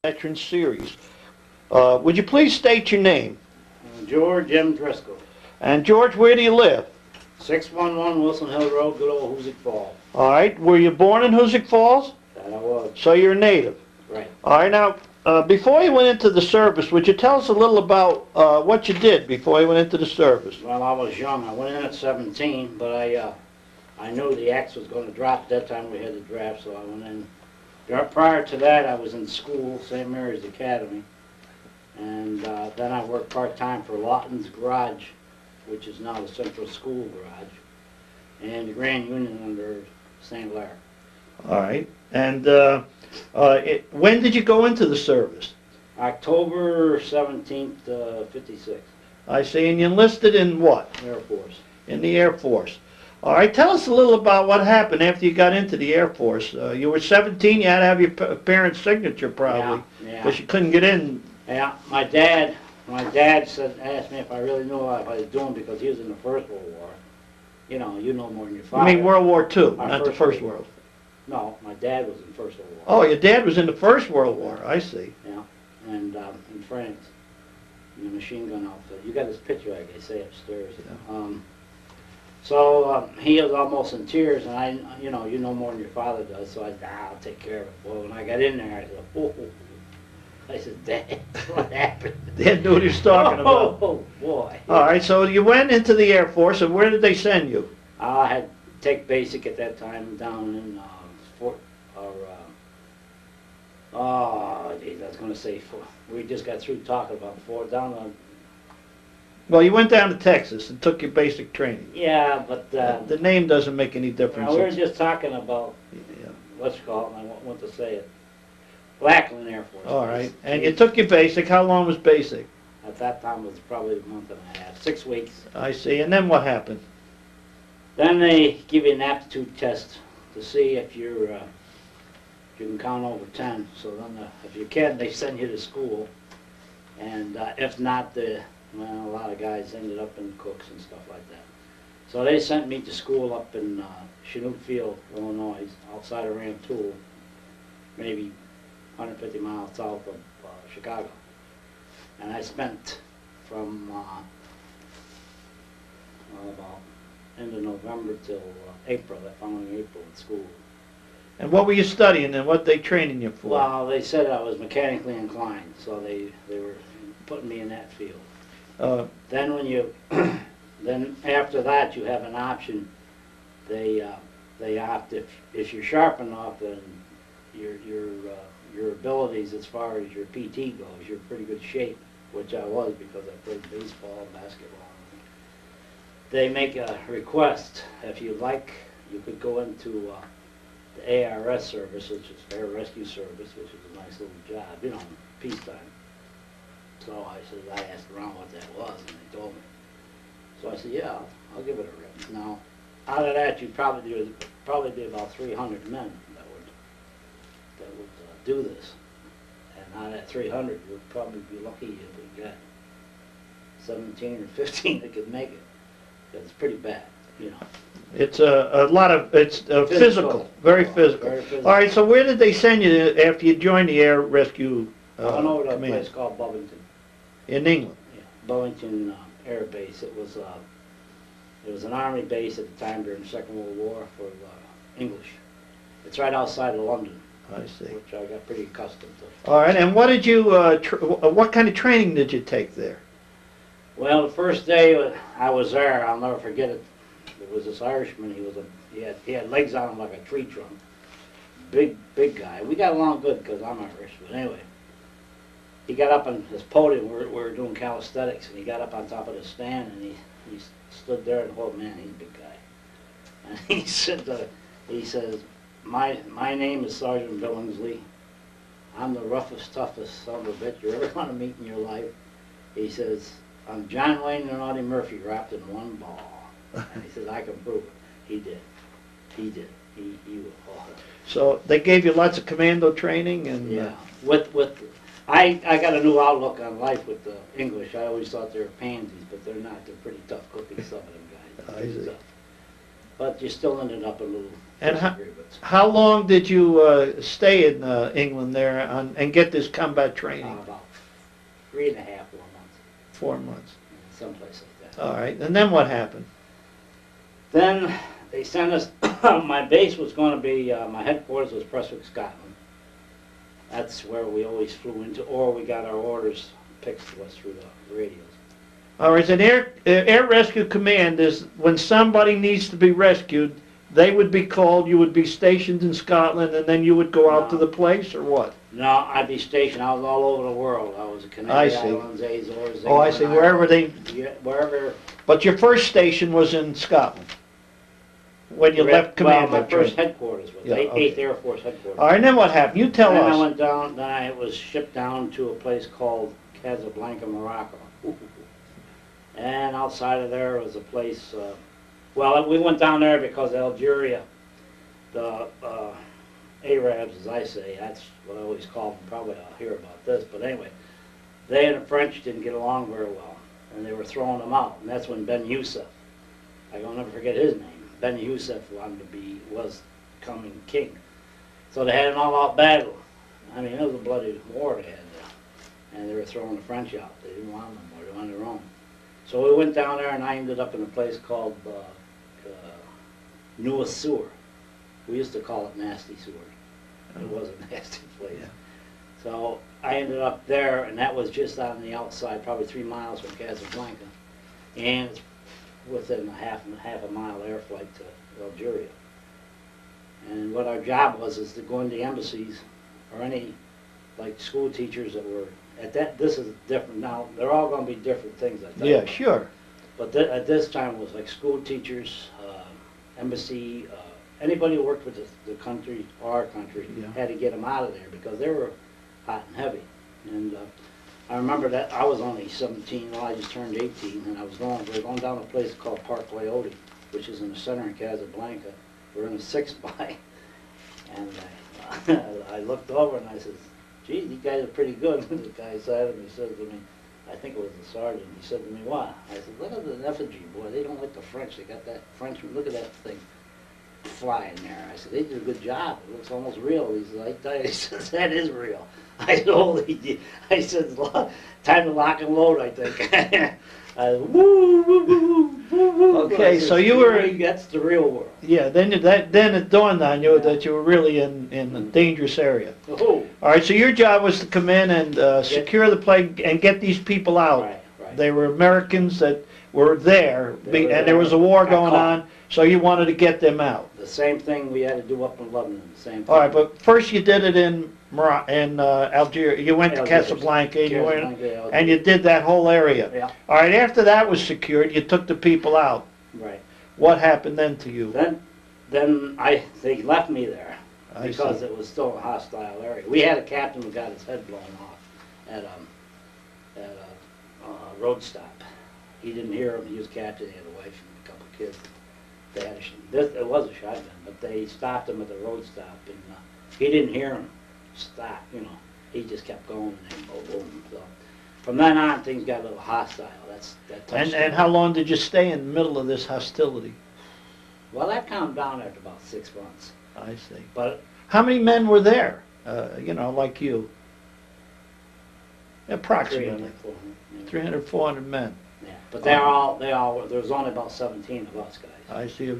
Veteran Series. Would you please state your name? George M. Driscoll. And George, where do you live? 611 Wilson Hill Road, good old Hoosick Falls. All right. Were you born in Hoosick Falls? That I was. So you're a native. Right. All right. Now, before you went into the service, would you tell us a little about what you did before you went into the service? Well, I was young. I went in at 17, but I knew the axe was going to drop. At that time we had the draft, so I went in. Prior to that, I was in school, St. Mary's Academy. And then I worked part-time for Lawton's Garage, which is now the Central School Garage, and the Grand Union under St. Clair. All right. And when did you go into the service? October 17th, 56. I see. And you enlisted in what? Air Force. In the Air Force. All right. Tell us a little about what happened after you got into the Air Force. You were 17. You had to have your parents' signature probably, because you couldn't get in. Yeah, my dad asked me if I really knew what I was doing because he was in the First World War. You know more than your father. You mean World War II, not the First World? No, my dad was in the First World War. Oh, your dad was in the First World War. I see. Yeah, and in France, in the machine gun outfit. You got his picture, like they say, upstairs. Yeah. So he was almost in tears, and you know more than your father does. So I said, I'll take care of it. Boy, when I got in there, I said, oh. I said, Dad, what happened? Dad knew what he was talking about. Oh, boy. All right, so you went into the Air Force, and where did they send you? I had to take basic at that time down in Fort, geez, I was going to say Fort. We just got through talking about Fort, down on. Well, you went down to Texas and took your basic training. Yeah, but. The name doesn't make any difference. We were just talking about, what's it called, and I want to say it. Lackland Air Force. All right, and you took your basic. How long was basic? At that time it was probably a month and a half, 6 weeks. I see, and then what happened? Then they give you an aptitude test to see if you can count over 10. So then if you can, they send you to school. And if not, a lot of guys ended up in cooks and stuff like that. So they sent me to school up in Chinook Field, Illinois, outside of Rantoul, maybe 150 miles south of Chicago. And I spent from about end of November till April, that following April at school. And what were you studying and what they training you for? Well, they said I was mechanically inclined, so they were putting me in that field. Then when you, then after that you have an option. They opt if you're sharp enough and your abilities as far as your PT goes, you're in pretty good shape, which I was because I played baseball and basketball. They make a request, if you like, you could go into the ARS service, which is Air Rescue Service, which is a nice little job, peacetime. So I asked around what that was, and they told me. So I said, yeah, I'll give it a rip. Now, out of that, you'd probably be about 300 men that would do this. And out of that 300, you'd probably be lucky if we got 17 or 15 that could make it. It's pretty bad, It's a lot of, it's physical, very physical. Very physical. All right, so where did they send you after you joined the Air Rescue I went over to a Command? place called Bovington. In England? Yeah, Bovington Air Base. It was an army base at the time during the Second World War for English. It's right outside of London. I see. Which I got pretty accustomed to. All right, and what did you, what kind of training did you take there? Well, the first day I was there, I'll never forget it. There was this Irishman. He had legs on him like a tree trunk. Big guy. We got along good because I'm Irish. But anyway, he got up on this podium. We were doing calisthenics, and he got up on top of the stand, and he stood there and, oh man, he's a big guy. And he says, my name is Sergeant Billingsley. I'm the roughest, toughest son of a bitch you're ever going to meet in your life. He says, I'm John Wayne and Audie Murphy wrapped in one ball. And he says, I can prove it. He did. He was awesome. So they gave you lots of commando training and... Yeah. I got a new outlook on life with the English. I always thought they were pansies, but they're not. They're pretty tough cookies, some of them guys. I see. But you still ended up a little And disagree with. how long did you stay in England there and get this combat training? About 3.5, 4 months. 4 months. Someplace like that. All right. And then what happened? Then they sent us, my base was going to be, my headquarters was Prestwick, Scotland. That's where we always flew into, or we got our orders picked to us through the radios. All right. So Air Rescue Command is when somebody needs to be rescued, they would be called, you would be stationed in Scotland, and then you would go out to the place, or what? No, I'd be stationed. I was all over the world. I was in Canary Islands, Azores. Oh, I see. Wherever they... Yeah, wherever. But your first station was in Scotland when you left command. Well, my first headquarters was 8th Air Force headquarters. All right, and then what happened? You tell then us. I went down, then I was shipped down to a place called Casablanca, Morocco. And outside of there was a place, well, we went down there because Algeria, the Arabs, as I say, that's what I always call them. Probably I'll hear about this, but anyway, they and the French didn't get along very well, and they were throwing them out. And that's when Ben Youssef, I'll never forget his name. Ben Youssef was coming king. So they had an all-out battle. I mean, it was a bloody war they had there, and they were throwing the French out. They didn't want them anymore. They wanted their own. So we went down there, and I ended up in a place called New Sewer. We used to call it Nasty Sewer. It was a nasty place. Yeah. So I ended up there, and that was just on the outside, probably 3 miles from Casablanca, and it's within half a mile air flight to Algeria. And what our job was is to go into embassies or any like school teachers that were at that. This is different now. They're all going to be different things. I think. Yeah, sure. But at this time it was like school teachers, embassy. Anybody who worked with the country, our country, had to get them out of there because they were hot and heavy. And I remember that I was only 17, well I just turned 18, and we were going down a place called Park Leoty, which is in the center of Casablanca. We're in a 6-by, and I looked over and I said, gee, these guys are pretty good. The guy sat at me, he said to me, I think it was the sergeant, he said to me, what? I said, look at the effigy, boy, they don't like the French, they got that Frenchman, look at that thing flying there. I said, they did a good job. It looks almost real. He said, I tell you, he says, that is real. I said, holy, I said, time to lock and load, I think. I said, woo, woo, woo, woo, woo. Okay, said, so you were... That's the real world. Yeah, then it dawned on you that you were really in a dangerous area. Oh. All right, so your job was to come in and secure the plane and get these people out. Right, right. They were Americans that were there, and there was a war going on, so you wanted to get them out. The same thing we had to do up in Lebanon, the same thing. All right, but first you did it in Algeria. You went to Casablanca, and you did that whole area. Yeah. All right, after that was secured, you took the people out. Right. What happened then to you? Then they left me there because it was still a hostile area. We had a captain who got his head blown off at a road stop. He didn't hear him. He was captain. He had a wife and a couple of kids. They had it was a shotgun, but they stopped him at the road stop, and he didn't hear him stop. You know, he just kept going, and then boom, boom. So from then on, things got a little hostile. And how long did you stay in the middle of this hostility? Well, that calmed down after about 6 months. I see. But how many men were there? You know, like you. Approximately 300, 400 men. Yeah, but they all. There was only about 17 of us guys. I see. Air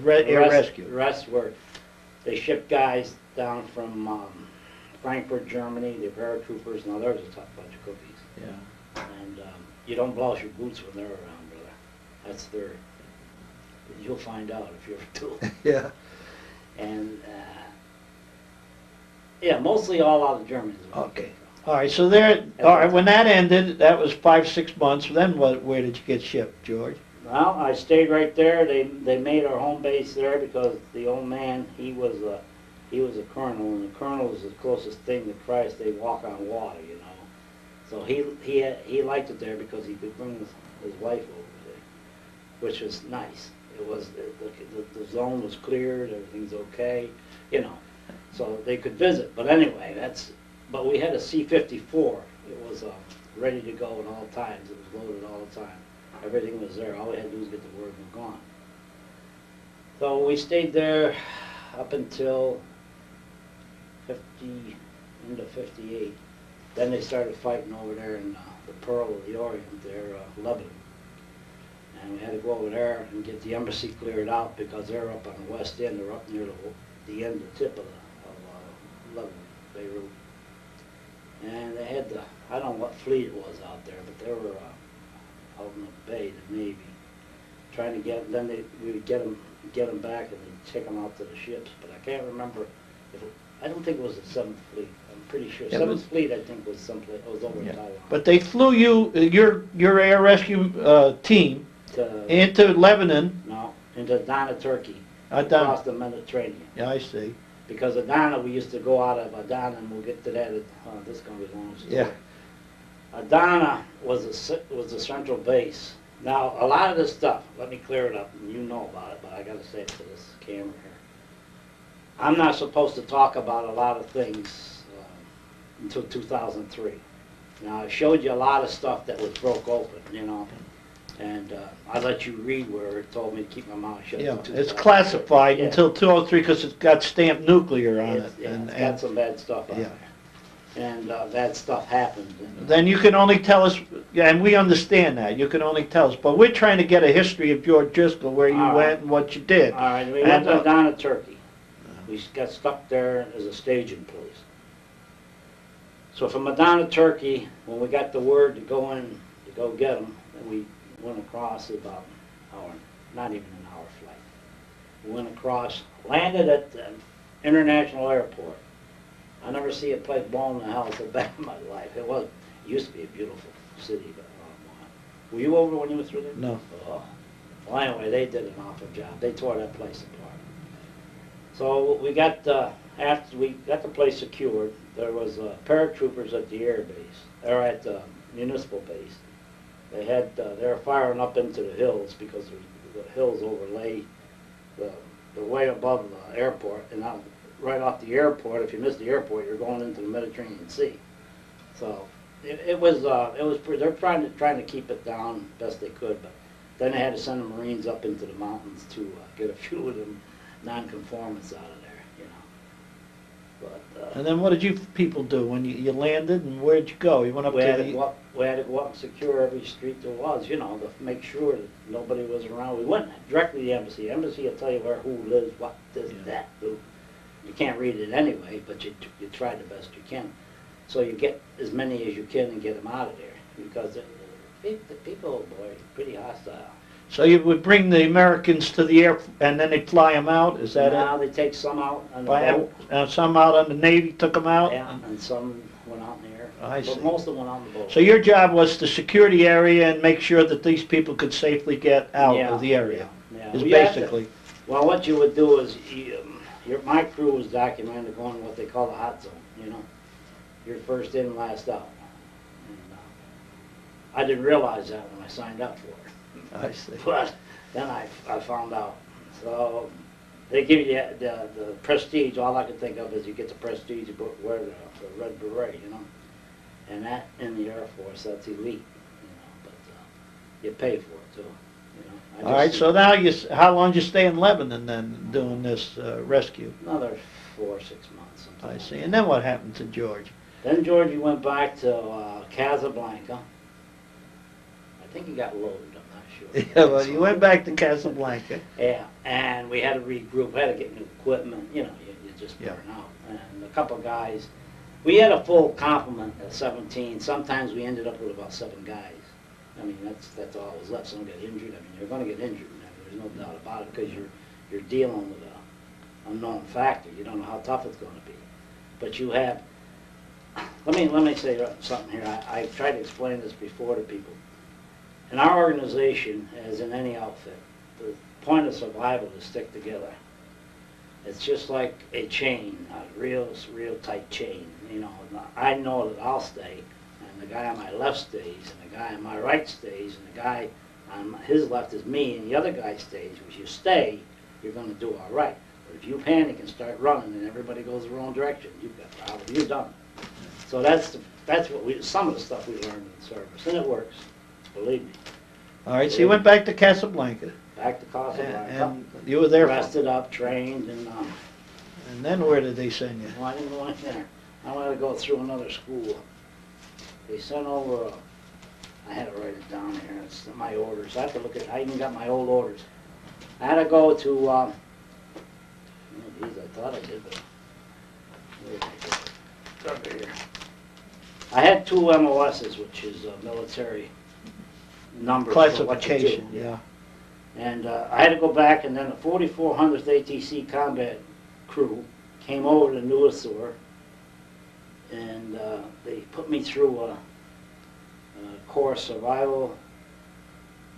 rescue. The rest were, they shipped guys down from Frankfurt, Germany. The paratroopers. Now there's a tough bunch of cookies. Yeah. And you don't blouse your boots when they're around, brother. That's their. You'll find out if you ever do. Yeah. And yeah, mostly all out of Germany. Okay. All right. So there. All right. When that ended, that was 5, 6 months. Then what? Where did you get shipped, George? Well, I stayed right there. They made our home base there because the old man, he was a colonel, and the colonel is the closest thing to Christ. They walk on water, you know. So he liked it there because he could bring his wife over there, which was nice. It was the zone was cleared, everything's okay, you know. So they could visit. But anyway, but we had a C-54. It was ready to go at all times. It was loaded all the time. Everything was there. All we had to do was get the word and we're gone. So we stayed there up until 50, into 58. Then they started fighting over there in the Pearl of the Orient there, Lebanon. And we had to go over there and get the embassy cleared out because they're up on the west end, they're up near the end, the tip of Lebanon, Beirut. And they had I don't know what fleet it was out there, but they were out in the bay, the Navy, trying to get, then we would get them back and they'd take them out to the ships. But I can't remember, I don't think it was the 7th Fleet. I'm pretty sure. Yeah, 7th Fleet, I think, was someplace, was over in Taiwan. But they flew you, your air rescue team into Lebanon. No, into Adana, Turkey, Adana. across the Mediterranean. Yeah, I see. Because Adana, we used to go out of Adana, and we'll get to that. This is going to be a long story. Yeah. Adana was the central base. Now, a lot of this stuff, let me clear it up, and you know about it, but I got to say it to this camera here. I'm not supposed to talk about a lot of things until 2003. Now, I showed you a lot of stuff that was broke open, you know, and I let you read where it told me to keep my mouth shut. Yeah, it's classified until 2003 because it's got stamped nuclear on it. Yeah, it's got some bad stuff on there. And bad stuff happened. Then you can only tell us, and we understand that, you can only tell us, but we're trying to get a history of George Driscoll, where you went and what you did. All right, we went to Adana, Turkey. We got stuck there as a staging place. So from Adana, Turkey, when we got the word to go in, to go get them, then we went across about an hour, not even an hour flight. We went across, landed at the international airport. I never see a place blown to hell so bad in my life. It used to be a beautiful city, but were you over when you were through there? No. Oh. Well, anyway, they did an awful job. They tore that place apart. So we got, after we got the place secured, there was paratroopers at the air base, or at the municipal base. They were firing up into the hills because the hills overlay the way above the airport, and right off the airport, if you miss the airport, you're going into the Mediterranean Sea. So they're trying to keep it down best they could, but then they had to send the Marines up into the mountains to get a few of them non-conformists out of there, you know. But and then what did you people do when you landed, and where'd you go? You went up we to had to go up and secure every street there was, you know, to make sure that nobody was around. We went directly to the embassy. The embassy will tell you who lives, what, this, that, who. You can't read it anyway, but you try the best you can. So you get as many as you can and get them out of there, because the people, boy, pretty hostile. So you would bring the Americans to the air, and then they'd fly them out? Is that now they take some out on the boat. Some out on the Navy took them out? Yeah, and some went out in the air. I see. But most of them went out on the boat. So your job was to secure the area and make sure that these people could safely get out of the area. Yeah. Is basically. Well, what you would do is, my crew was documented going what they call the hot zone, you know. You're first in, last out. And, I didn't realize that when I signed up for it. I see. But then I found out. So they give you the prestige. All I can think of is you get the prestige, you wear the red beret, you know. And that in the Air Force, that's elite, you know. But you pay for it too, you know. All right. So now how long did you stay in Lebanon then, doing this rescue? Another 4 or 6 months. I see. And then what happened to George? Then George went back to Casablanca. I think he got loaded. Yeah, well, you went back to Casablanca. Yeah, and we had to regroup, had to get new equipment, you know, you just burn out. And a couple of guys, we had a full complement of 17. Sometimes we ended up with about 7 guys. I mean, that's all that was left. Some got injured. I mean, you're going to get injured. I mean, there's no doubt about it, because you're dealing with an unknown factor. You don't know how tough it's going to be. But you have, let me say something here. I've tried to explain this before to people. In our organization, as in any outfit, the point of survival is to stick together. It's just like a chain, a real tight chain. You know, I know that I'll stay, and the guy on my left stays, and the guy on my right stays, and the guy on his left is me, and the other guy stays. If you stay, you're going to do all right. But if you panic and start running, and everybody goes the wrong direction, you've got a problem. You're done. So that's what some of the stuff we learned in service, and it works. Believe me. All right, so you went back to Casablanca. Back to Casablanca. And you were there rested up, trained, and And then where did they send you? Well, I didn't go in there. I wanted to go through another school. They sent over, I had to write it down here, it's my orders. I have to look at, I even got my old orders. I had to go to, oh, geez, I thought I did, but, where did I go? It's over here. I had 2 MOSs, which is military numbers for what you do. Classification, yeah. And I had to go back, and then the 4400th ATC combat crew came over to Newark, and they put me through a course, survival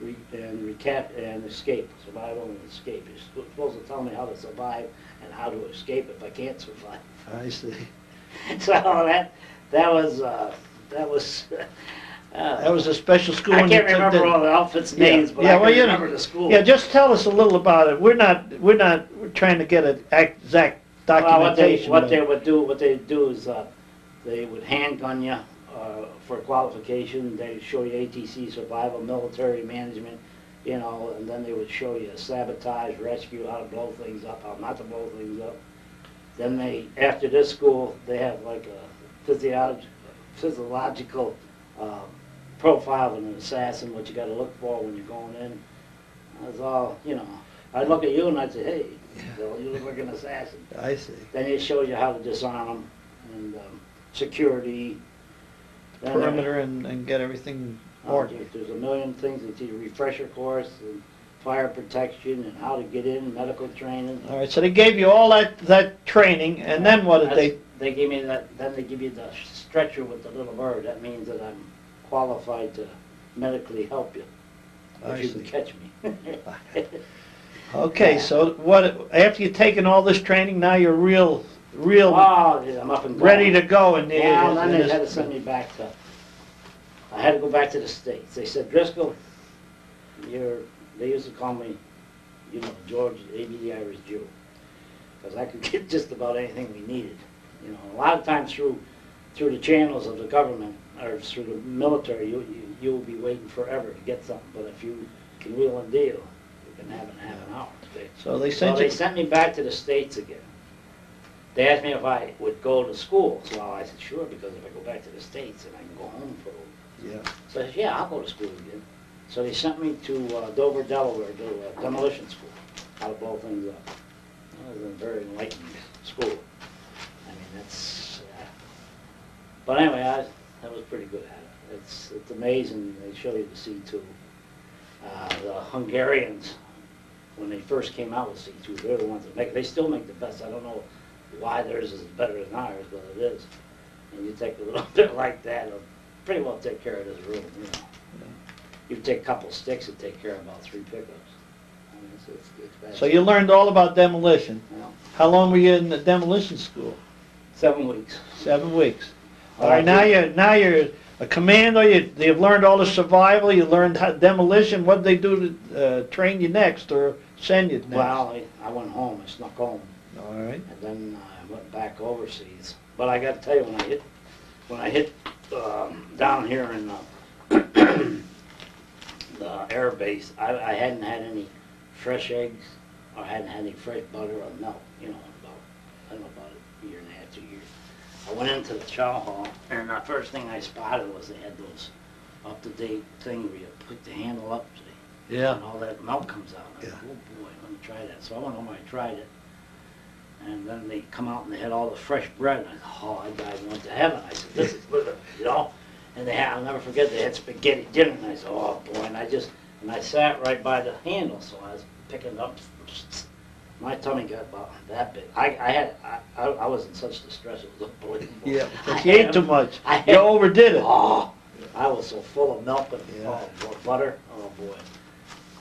and escape. Survival and escape. You're supposed to tell me how to survive and how to escape if I can't survive. I see. So that was that was a special school. I can't remember all the outfits' names, but I can remember the school. Yeah, just tell us a little about it. We're not trying to get an exact documentation. What they do is they would handgun you for qualification. They show you ATC survival, military management, you know, and then they would show you sabotage, rescue, how to blow things up, how not to blow things up. Then they, after this school, they have like a physiological profile of an assassin, what you got to look for when you're going in. That's all, you know. I'd look at you and I'd say, hey, Bill, you look like an assassin. I see. Then it shows you how to disarm them, and security. Then Perimeter and get everything ordered. there's a million things. They teach a refresher course, and fire protection, and how to get in, medical training. All right, so they gave you all that training, and then what did they? They gave me that. Then they give you the stretcher with the little bird. That means that I'm qualified to medically help you if you can catch me. Okay, so what? After you've taken all this training, now you're real. Oh, yeah, I'm up and going. Ready to go. And well, then they had to send me back to. I had to go back to the States. They said, Driscoll, they used to call me, you know, George, the Irish Jew, because I could get just about anything we needed. You know, a lot of times through the channels of the government or through the military, you will be waiting forever to get something. But if you can wheel and deal, you can have it in half an hour. So they They sent me back to the States again. They asked me if I would go to school. So I said, sure, because if I go back to the States, then I can go home for a little. Yeah. So I said, yeah, I'll go to school again. So they sent me to Dover, Delaware, to a demolition school, how to blow things up. That was a very enlightening school. I mean, that's... but anyway, I was pretty good at it. It's amazing. They show you the C2. The Hungarians, when they first came out with C2, they're the ones that make it. They still make the best. I don't know why theirs is better than ours, but it is. And you take a little bit like that, it'll pretty well take care of this room, you know. Yeah. You take a couple sticks and take care of about 3 pickups. I mean, it's bad. So you learned all about demolition. Yeah. How long were you in the demolition school? 7 weeks. 7 weeks. All right, now you're a commando. You've learned all the survival. You learned how demolition. What did they do to train you next or send you next? Well, I went home. I snuck home. All right. And then I went back overseas. But I got to tell you, when I hit down here in the air base, I hadn't had any fresh eggs, or I hadn't had any fresh butter or milk. You know, about a year and a half, 2 years. I went into the chow hall, and the first thing I spotted was they had those up-to-date things where you put the handle up, see, Yeah. and all that milk comes out. I Yeah. said, oh boy, let me try that. So I went home and I tried it. And then they come out and they had all the fresh bread. And I thought, oh, I died and went to heaven. I said, this is good, you know. And they had, I'll never forget, they had spaghetti dinner. And I said, oh boy, and I sat right by the handle, so I was picking it up. My tummy got about that big. I was in such distress, it was unbelievable. Yeah, because you ate too much. You You overdid it. Oh, I was so full of milk and Yeah. butter. Oh boy.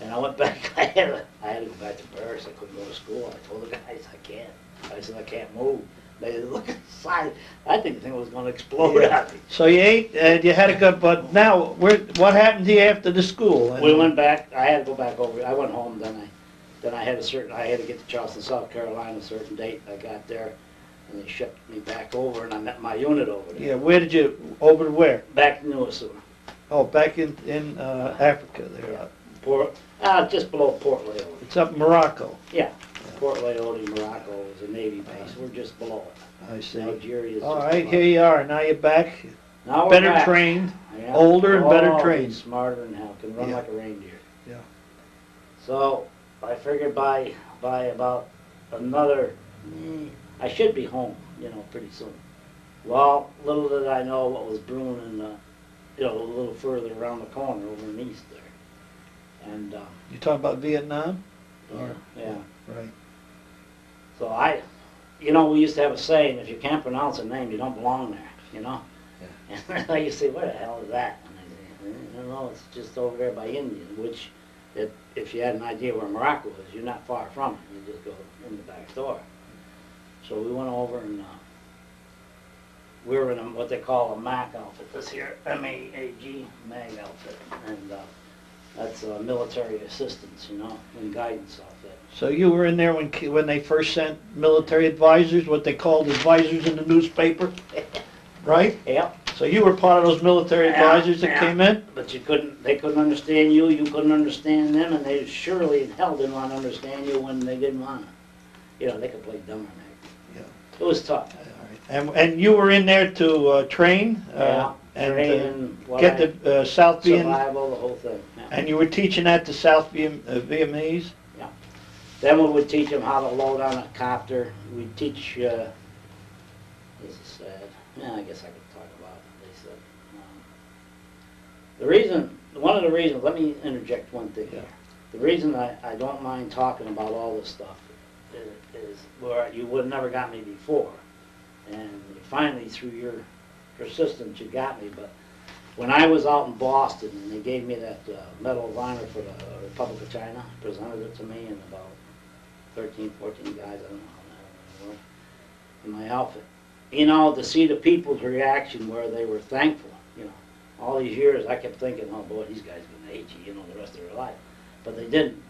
And I went back, I had to go back to Paris. I couldn't go to school. I told the guys, I can't. I said, I can't move. They look inside. I think the thing was going to explode at me. So you ate and you had a good, but now, what happened to you after the school? We went back. I had to go back over. I went home. Then I had to get to Charleston, South Carolina, a certain date. I got there, and they shipped me back over, and I met my unit over there. Yeah, where did you, over to where? Back to Newark. Oh, back in Africa there. Yeah. Just below Port Leo. It's up in Morocco. Yeah. Port Leone, Morocco is a Navy base. We're just below it. I see. Algeria is All just right, above here it. you are. Now you're back, Now we're better back. trained, Yeah. older and better Oh, trained. smarter than hell. Can run Yeah. like a reindeer. Yeah. So I figured by about another, I should be home, pretty soon. Well, little did I know what was brewing a little further around the corner over in the east there. And You talking about Vietnam? yeah. Right. So we used to have a saying: if you can't pronounce a name, you don't belong there. Yeah. And I used to say, "Where the hell is that?" And I say, "I don't know. It's just over there by Indian." Which, if you had an idea where Morocco is, you're not far from it. You just go in the back door. So we went over and we were in what they call a MAG outfit. This here, MAAG, MAG outfit, and that's military assistance, and guidance outfit. So you were in there when they first sent military advisors, what they called advisors in the newspaper, right? Yep. So you were part of those military advisors that came in? But they couldn't understand you, you couldn't understand them, and they surely in hell didn't want to understand you when they didn't want to. They could play dumb or that. Yeah. It was tough. All right. And you were in there to train? And get the South Vietnamese? Survival, the whole thing. Yeah. And you were teaching that to South Vietnamese? Yeah. Then we would teach them how to load on a copter. We'd teach, this is sad. Yeah, I guess I could talk about it. They said, one of the reasons, let me interject one thing here. The reason I don't mind talking about all this stuff is where you would have never got me before. And finally, through your persistence, you got me. But when I was out in Boston and they gave me that Medal of Honor for the Republic of China, presented it to me and about 13, 14 guys, I don't know how many, in my outfit. To see the people's reaction where they were thankful, all these years I kept thinking, oh boy, these guys are going to hate you, the rest of their life. But they didn't,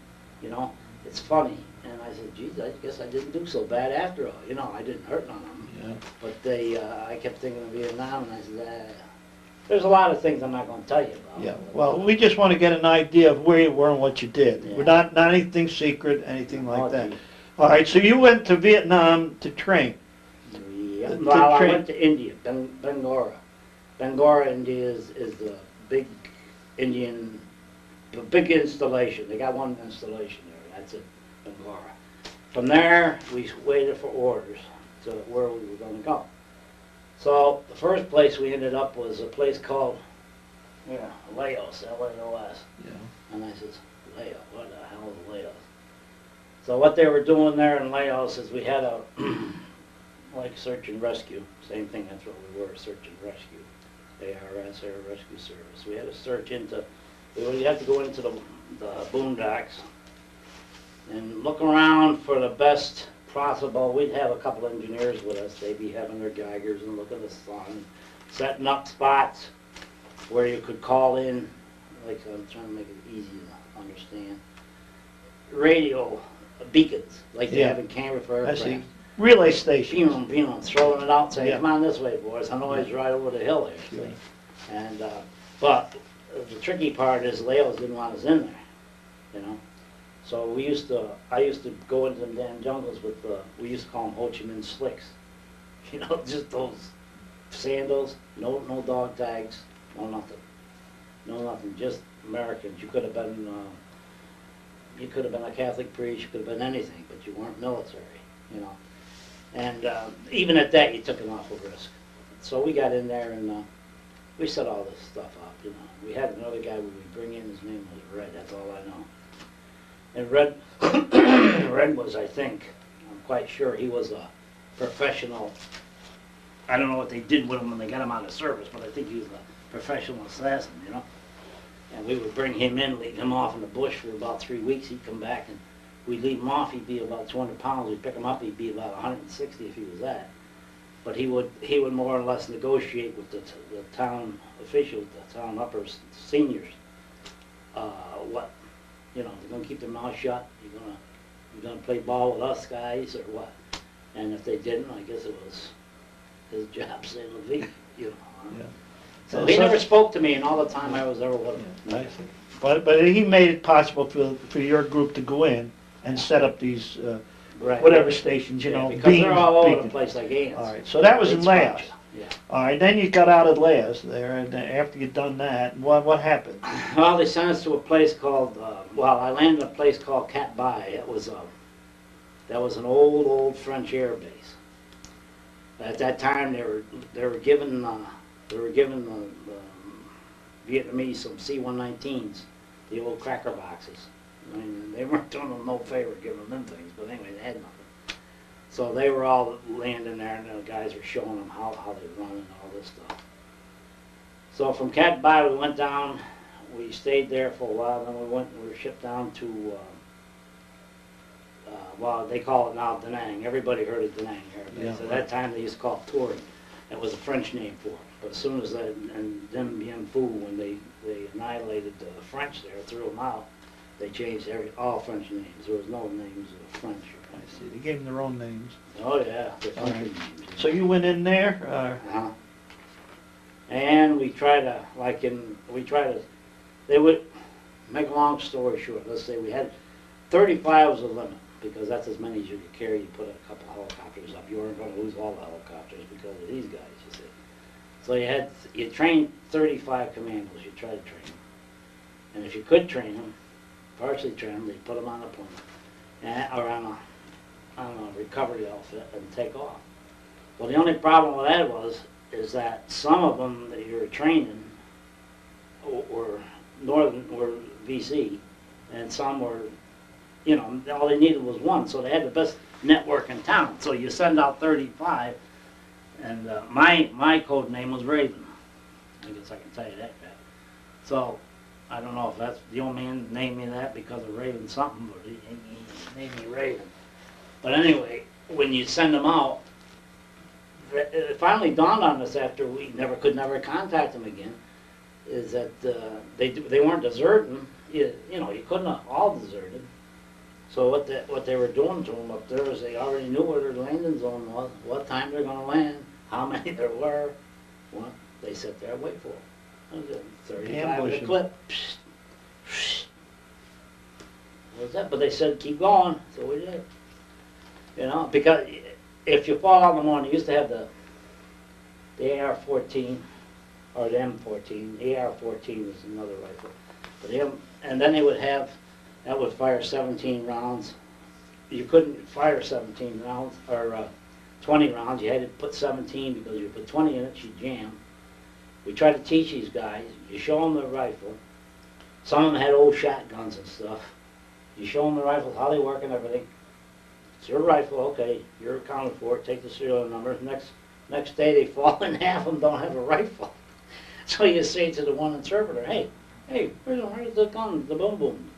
it's funny. And I said, geez, I guess I didn't do so bad after all. I didn't hurt none of them. Yeah. But I kept thinking of Vietnam, and I said, there's a lot of things I'm not going to tell you about. Yeah. Well, we just want to get an idea of where you were and what you did. Yeah. We're not anything secret, anything like that. Gee. All right. So you went to Vietnam to train. Yeah. To Well, I train. went to India, Bangora. Bangora, India is the big Indian, big installation. They got one installation there. That's it, Bangora. From there, we waited for orders to where we were going to go. So the first place we ended up was a place called Laos, L-A-O-S. Yeah. And I says, Laos, what the hell is Laos? So what they were doing there in Laos is we had a, like search and rescue, same thing, that's what we were, search and rescue, ARS, Air Rescue Service. We had to search we had to go into the boondocks and look around for the best possible. We'd have a couple engineers with us. They'd be having their Geigers and looking at the sun, setting up spots where you could call in, like I'm trying to make it easy to understand, radio beacons, like they have in Canberra for I see. aircraft. Relay station. Throwing it out, saying, Yeah. come on this way, boys. I know he's right over the hill there. Sure. And, but the tricky part is Laos didn't want us in there, So I used to go into them damn jungles with, we used to call them Ho Chi Minh slicks. Just those sandals, no dog tags, no nothing, just Americans. You could have been a Catholic priest, you could have been anything, but you weren't military, And even at that, you took an awful risk. So we got in there and we set all this stuff up, We had another guy we would bring in, his name was Red, that's all I know. And Red was, I think, I'm quite sure he was a professional, I don't know what they did with him when they got him out of service, but I think he was a professional assassin, And we would bring him in, leave him off in the bush for about 3 weeks, he'd come back and we'd leave him off, he'd be about 200 pounds, we'd pick him up, he'd be about 160 if he was that. But he would more or less negotiate with the town officials, the town upper seniors, what, they're going to keep their mouth shut, you're gonna play ball with us guys, or what? And if they didn't, I guess it was his job saying the V, Yeah. So he never spoke to me in all the time I was ever with him. Yeah, I see. But he made it possible for your group to go in and set up these Right. whatever stations, you Yeah, know, because they're all over the beacons. place like ants. All right, so that was in It's Laos. bunch. Yeah. All right, then you got out of Laos there, and then after you'd done that, what happened? Well, they sent us to a place called, well, I landed in a place called Cat Bay. That was an old French air base. At that time, they were given the Vietnamese some C-119s, the old cracker boxes. I mean, they weren't doing them no favor giving them things, but anyway, they had nothing. So they were all landing there, and the guys were showing them how they run and all this stuff. So from Cat Bay, we went down. We stayed there for a while. Then we were shipped down to, well, they call it now Da Nang. Everybody heard of Da Nang Air Base. Yeah, At that time, they used to call it Touring. That was a French name for it. But as soon as that, and Dien Bien Phu, when they annihilated the French there, threw them out, they changed all French names. There was no names of French. I see, they gave them their own names. Oh yeah, the All country right. names. So you went in there, Uh-huh. And they would, make a long story short, let's say we had 35 was the limit, because that's as many as you could carry. You put a couple helicopters up. You weren't going to lose all the helicopters because of these guys, you see. So you trained 35 commandos, you tried to train them. And if you could train them, partially train them, they put them on a plane, or on a recovery outfit and take off. Well, the only problem with that is that some of them that you were training were VC, and some were, you know, all they needed was one, so they had the best network in town. So you send out 35, and my code name was Raven. I guess I can tell you that. So I don't know if that's the old man named me that because of Raven something, but he named me Raven. But anyway, when you send them out, it finally dawned on us after we could never contact them again, is that they weren't deserting. You know, you couldn't have all deserted. So what they were doing to them up there is they already knew where their landing zone was, what time they're going to land, how many there were. Well, they sat there and wait for them. 35 with a clip. What was that? But they said keep going, so we did. You know, because if you fall out in the morning, you used to have the AR-14 or the M14. The AR-14 was another rifle. But and then they would have, that would fire 17 rounds. You couldn't fire 17 rounds or 20 rounds. You had to put 17 because you put 20 in it, you jam. We tried to teach these guys. You show them the rifle. Some of them had old shotguns and stuff. You show them the rifles, how they work and everything. It's your rifle, okay, you're accounted for it, take the serial number. Next day they fall and half of them don't have a rifle. So you say to the one interpreter, hey, where's the gun, the boom boom?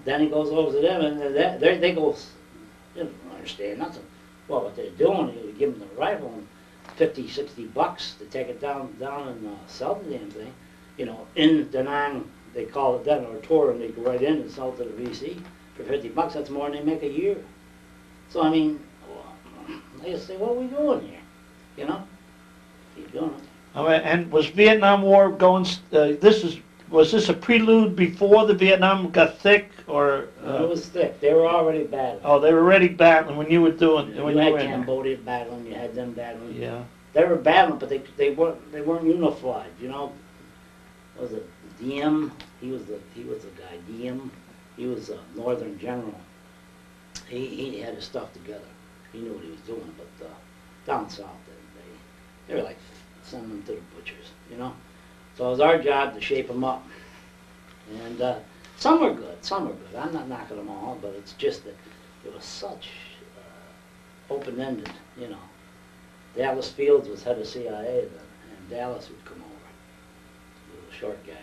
Then he goes over to them and they go, they don't understand nothing. Well, what they're doing is you give them the rifle and $50-$60 to take it down and sell the damn thing. You know, in Da Nang, they call it then, or tour, and they go right in and sell it to the VC. For $50, that's more than they make a year. So, I mean, they just say, what are we doing here? You know? Keep doing it. all right, and was Vietnam War going, was this a prelude before the Vietnam got thick, or? It was thick. They were already battling. Oh, they were already battling when you were doing, when you you had were in there. Cambodia battling, you had them battling. Yeah. They were battling, but they weren't unified, you know? Was it Diem? He was the guy, Diem. He was a northern general. He had his stuff together. He knew what he was doing, but down south, they were like sending them to the butchers, you know? So it was our job to shape them up. And some were good, some were good. I'm not knocking them all, but it's just that it was such open-ended, you know. Dallas Fields was head of CIA then, and Dallas would come over. He was a short guy.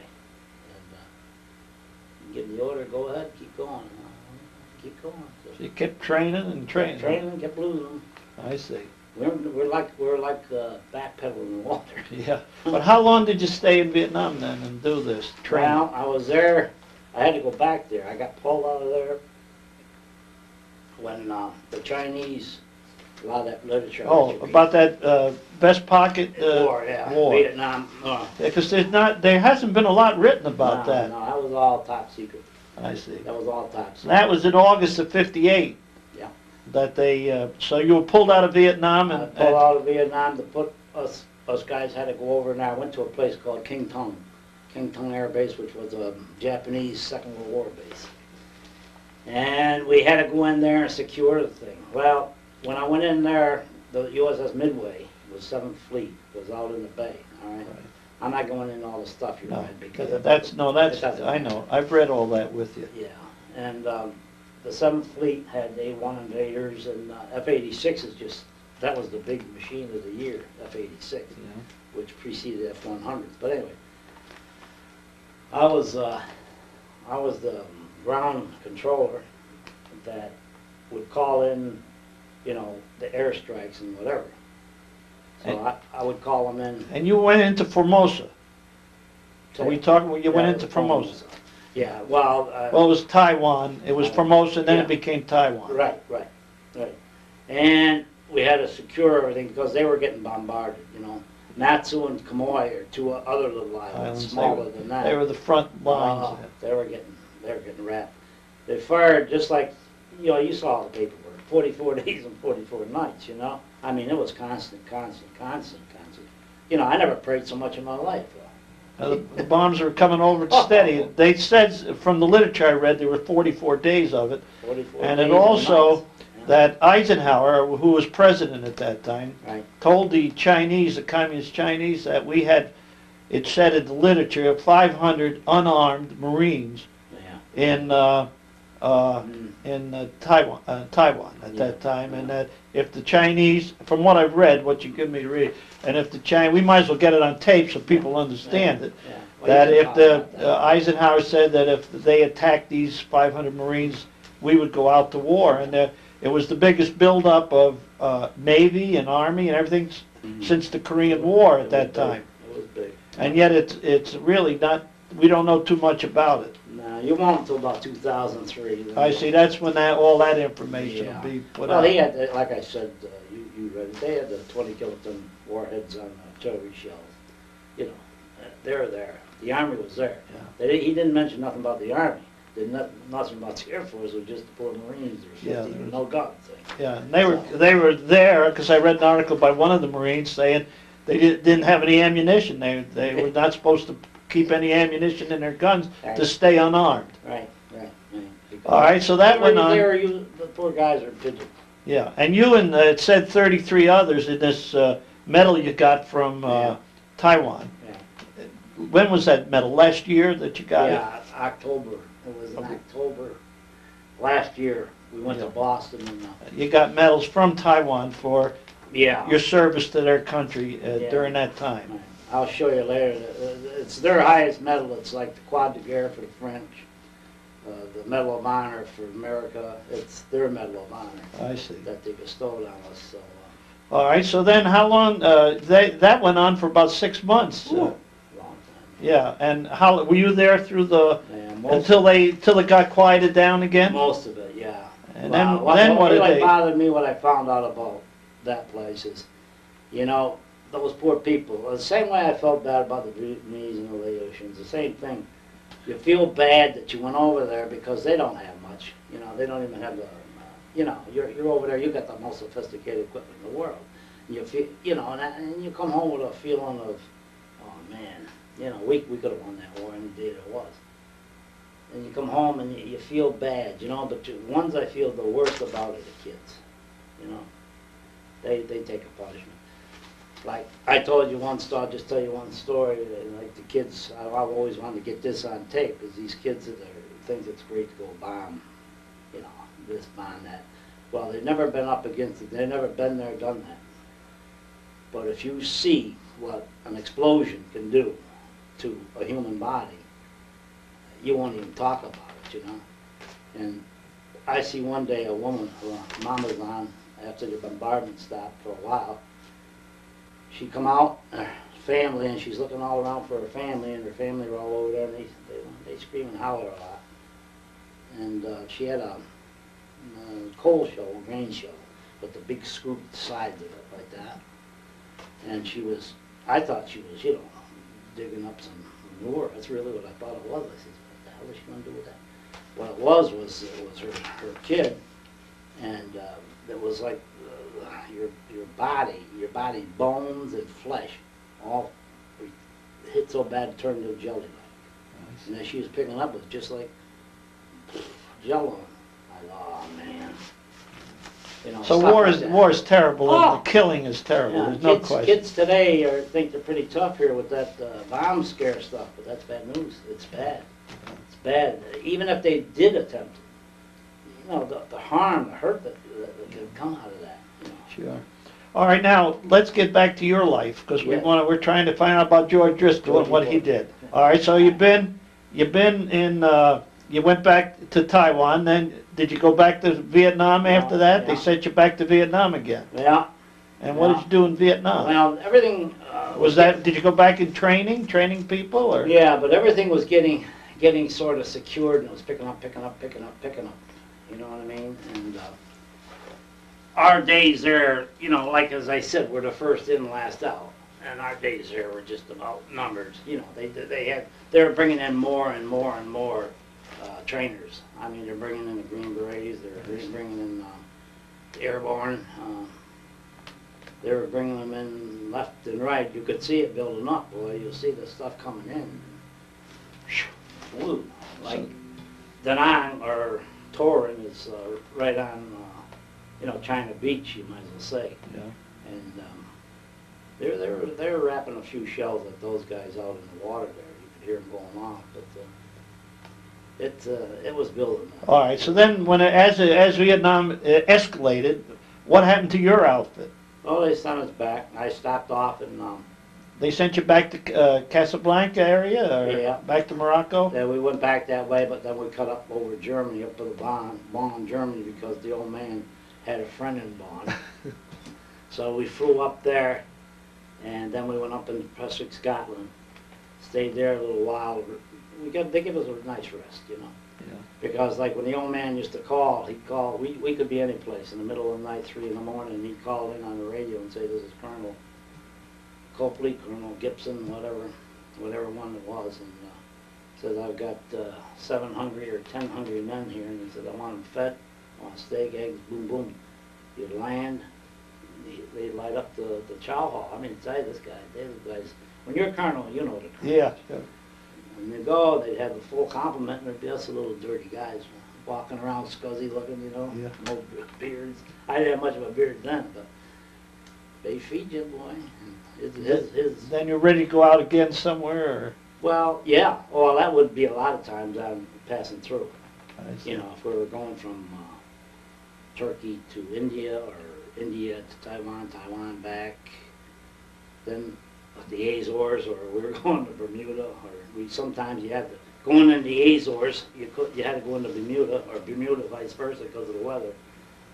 Give the order, go ahead, keep going. Keep going. So you kept training and training. Training, kept losing them. I see. We're like backpedaling in water. Yeah. But how long did you stay in Vietnam then and do this training? Well, I was there. I had to go back there. I got pulled out of there when the Chinese, a lot of that literature. Oh, about that vest pocket war, yeah. war. Vietnam. Because there hasn't been a lot written about that. No, that was all top secret. I see. That was all topsoil. That was in August of '58. Yeah. That they, so you were pulled out of Vietnam I and, pulled out of Vietnam to put us guys had to go over, and I went to a place called King Tung Air Base, which was a Japanese Second World War base. And we had to go in there and secure the thing. Well, when I went in there, the USS Midway was 7th Fleet, was out in the bay, all right? Right. I'm not going into all the stuff you no, read because that's, it doesn't I matter. know. I've read all that with you. Yeah, and the 7th Fleet had A-1 invaders, and F-86 is just, that was the big machine of the year, F-86, Yeah. which preceded F-100s. But anyway, I was the ground controller that would call in, you know, the airstrikes and whatever. So I would call them in. And you went into Formosa. Are we talking, you went Yeah, into Formosa? Yeah, well. Well, it was Taiwan. It was Formosa, then yeah. it became Taiwan. Right. And we had to secure everything because they were getting bombarded, you know. Natsu and Kamoy are two other little islands, smaller than that. They were the front lines. They were getting wrapped. They fired just like, you know, you saw the paperwork, 44 days and 44 nights, you know. I mean, it was constant. You know, I never prayed so much in my life. The bombs were coming over steady. They said, from the literature I read, there were 44 days of it. 44 And days it also, nights. Yeah. that Eisenhower, who was president at that time, Right. told the Chinese, the communist Chinese, that we had, it said in the literature, 500 unarmed Marines Yeah. in Taiwan at that time, and that if the Chinese, from what I've read, what you give me to read, and if the Chinese, we might as well get it on tape so people understand it, Yeah. Well, that you can if talk the about that. Eisenhower said that if they attacked these 500 Marines, we would go out to war, and it was the biggest buildup of Navy and Army and everything since the Korean War at that time. It was big. And yet it's really not, we don't know too much about it. No, you won't until about 2003. then I you'll- see, that's when all that information Yeah. will be put Well, out. he had, like I said, you read it, they had the 20 kiloton warheads on artillery shells. You know, they're there. The Army was there. Yeah. He didn't mention nothing about the Army. Did nothing about the Air Force. It was just the poor Marines. There was 50 no gun thing. Yeah, and they were there, because I read an article by one of the Marines saying they didn't have any ammunition. They were not supposed to keep any ammunition in their guns to stay unarmed. Right. All right, so that went on. The poor guys are pigeons. Yeah, and you and it said 33 others in this medal you got from Yeah. Taiwan. Yeah. When was that medal? Last year that you got it? Yeah, October. It was in October last year. We went to Boston and You got medals from Taiwan for yeah. your service to their country Yeah. during that time. I'll show you later. It's their highest medal. It's like the Croix de Guerre for the French, the Medal of Honor for America. It's their Medal of Honor I see. that they bestowed on us. So, All right, so then how long, that went on for about 6 months. long time. Yeah, and how, were you there through the, Yeah, until it got quieted down again? most of it, yeah. And Well, then what did really they? bothered me, what I found out about that place is, you know, those poor people, the same way I felt bad about the Vietnamese and the Laotians, the same thing. You feel bad that you went over there because they don't have much. You know, they don't even have the, you know, you're over there, you got the most sophisticated equipment in the world. And you feel, you know, and you come home with a feeling of, oh man, you know, we could have won that war any day there was. And you come home and you feel bad, you know, but the ones I feel the worst about are the kids, you know. They take a punishment. Like, I told you one story, I'll just tell you one story, like the kids, I've always wanted to get this on tape, is these kids that think it's great to go bomb, you know, this, bomb, that. Well, they've never been up against it, they've never been there, done that. But if you see what an explosion can do to a human body, you won't even talk about it, you know. And I see one day a woman, her mom was on, after the bombardment stopped for a while, she come out, her family, and she's looking all around for her family, and her family were all over there, and they scream and holler a lot. And she had a coal shovel, grain shovel, with the big scoop sides of it like that. And she was, I thought she was, you know, digging up some manure. That's really what I thought it was. I said, what the hell is she going to do with that? what it was her kid, and it was like your body, bones and flesh, all hit so bad it turned into jelly. And as she was picking up, it was just like jello. Like, oh man. You know, So stuff war is terrible, Oh! and the killing is terrible. Yeah, There's no kids, question. kids today think they're pretty tough here with that bomb scare stuff, but that's bad news. It's bad. It's bad. Even if they did attempt it, you know, the harm, the hurt that could come out of that. You know. Sure. All right, now let's get back to your life because Yeah. we're trying to find out about George Driscoll and what he did. All right, so you've been in you went back to Taiwan. Then did you go back to Vietnam after that? They Yeah. sent you back to Vietnam again. Yeah. And what did you do in Vietnam? Well, everything Was that, did you go back in training people, or? Yeah, but everything was getting sort of secured, and it was picking up. You know what I mean? And our days there, you know, like as I said, we're the first in, last out, and our days there were just about numbered. You know, they were bringing in more and more and more trainers. I mean, they're bringing in the Green Berets, they're bringing in the airborne. They were bringing them in left and right. You could see it building up, boy. You'll see the stuff coming in. Flew. Like Da Nang or Torin is right on, you know, China Beach, you might as well say. Yeah. And they were wrapping a few shells at those guys out in the water there. You could hear them going off, but it was building up. All right. So then, as Vietnam escalated, what happened to your outfit? Oh, they sent us back. I stopped off and They sent you back to Casablanca area, or Yeah. back to Morocco? then we went back that way, but then we cut up over Germany, up to the Bonn, Germany, because the old man had a friend in Bonn. So we flew up there, and then we went up in Pruswick, Scotland. Stayed there a little while. They give us a nice rest, you know. Yeah. Because like when the old man used to call, he'd call, we could be any place in the middle of the night, 3 in the morning, and he'd call in on the radio and say, this is Colonel Copley, Colonel Gibson, whatever one it was, and said, I've got 7 hungry or 10 hungry men here, and he said, I want them fed, I want steak, eggs, boom, boom. You'd land, they'd light up the chow hall. I mean, tell you, these guys, when you're a colonel, you know the colonel. Yeah. Sure. When you go, they'd have the full complement, and there'd be us little dirty guys walking around scuzzy looking, you know, Yeah. no beards. I didn't have much of a beard then, but they feed you, boy. His Then you're ready to go out again somewhere, or? Well, yeah. Well, that would be a lot of times I'm passing through. I see. You know, if we were going from Turkey to India, or India to Taiwan, Taiwan back, then the Azores, or we were going to Bermuda, or sometimes you had to, going into the Azores, you had to go into Bermuda, or Bermuda vice versa because of the weather.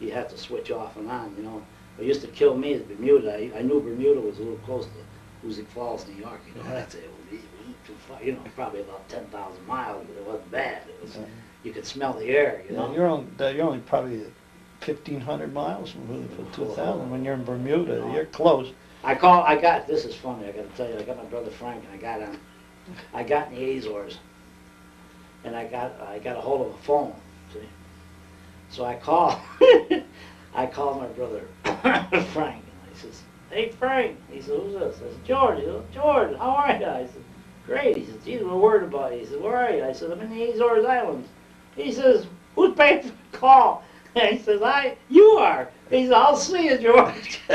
You had to switch off and on, you know. What used to kill me is Bermuda. I knew Bermuda was a little close to Hoosick Falls, New York, you know. I'd say, well, it wasn't too far, you know, probably about 10,000 miles, but it wasn't bad. It was, you could smell the air, you know. You're only probably 1,500 miles from Hoosick for 2,000. When you're in Bermuda, you're close. This is funny, I gotta tell you, I got my brother Frank, and I got in the Azores, and I got a hold of a phone, see. So I called my brother Frank, and I says, hey Frank, he said, who's this? I said, George. He said, George, how are you? I said, great. He said, geez, we're worried about you. He said, where are you? I said, I'm in the Azores Islands. He says, who's paying for the call? And he says, you are. He said, I'll see you, George. He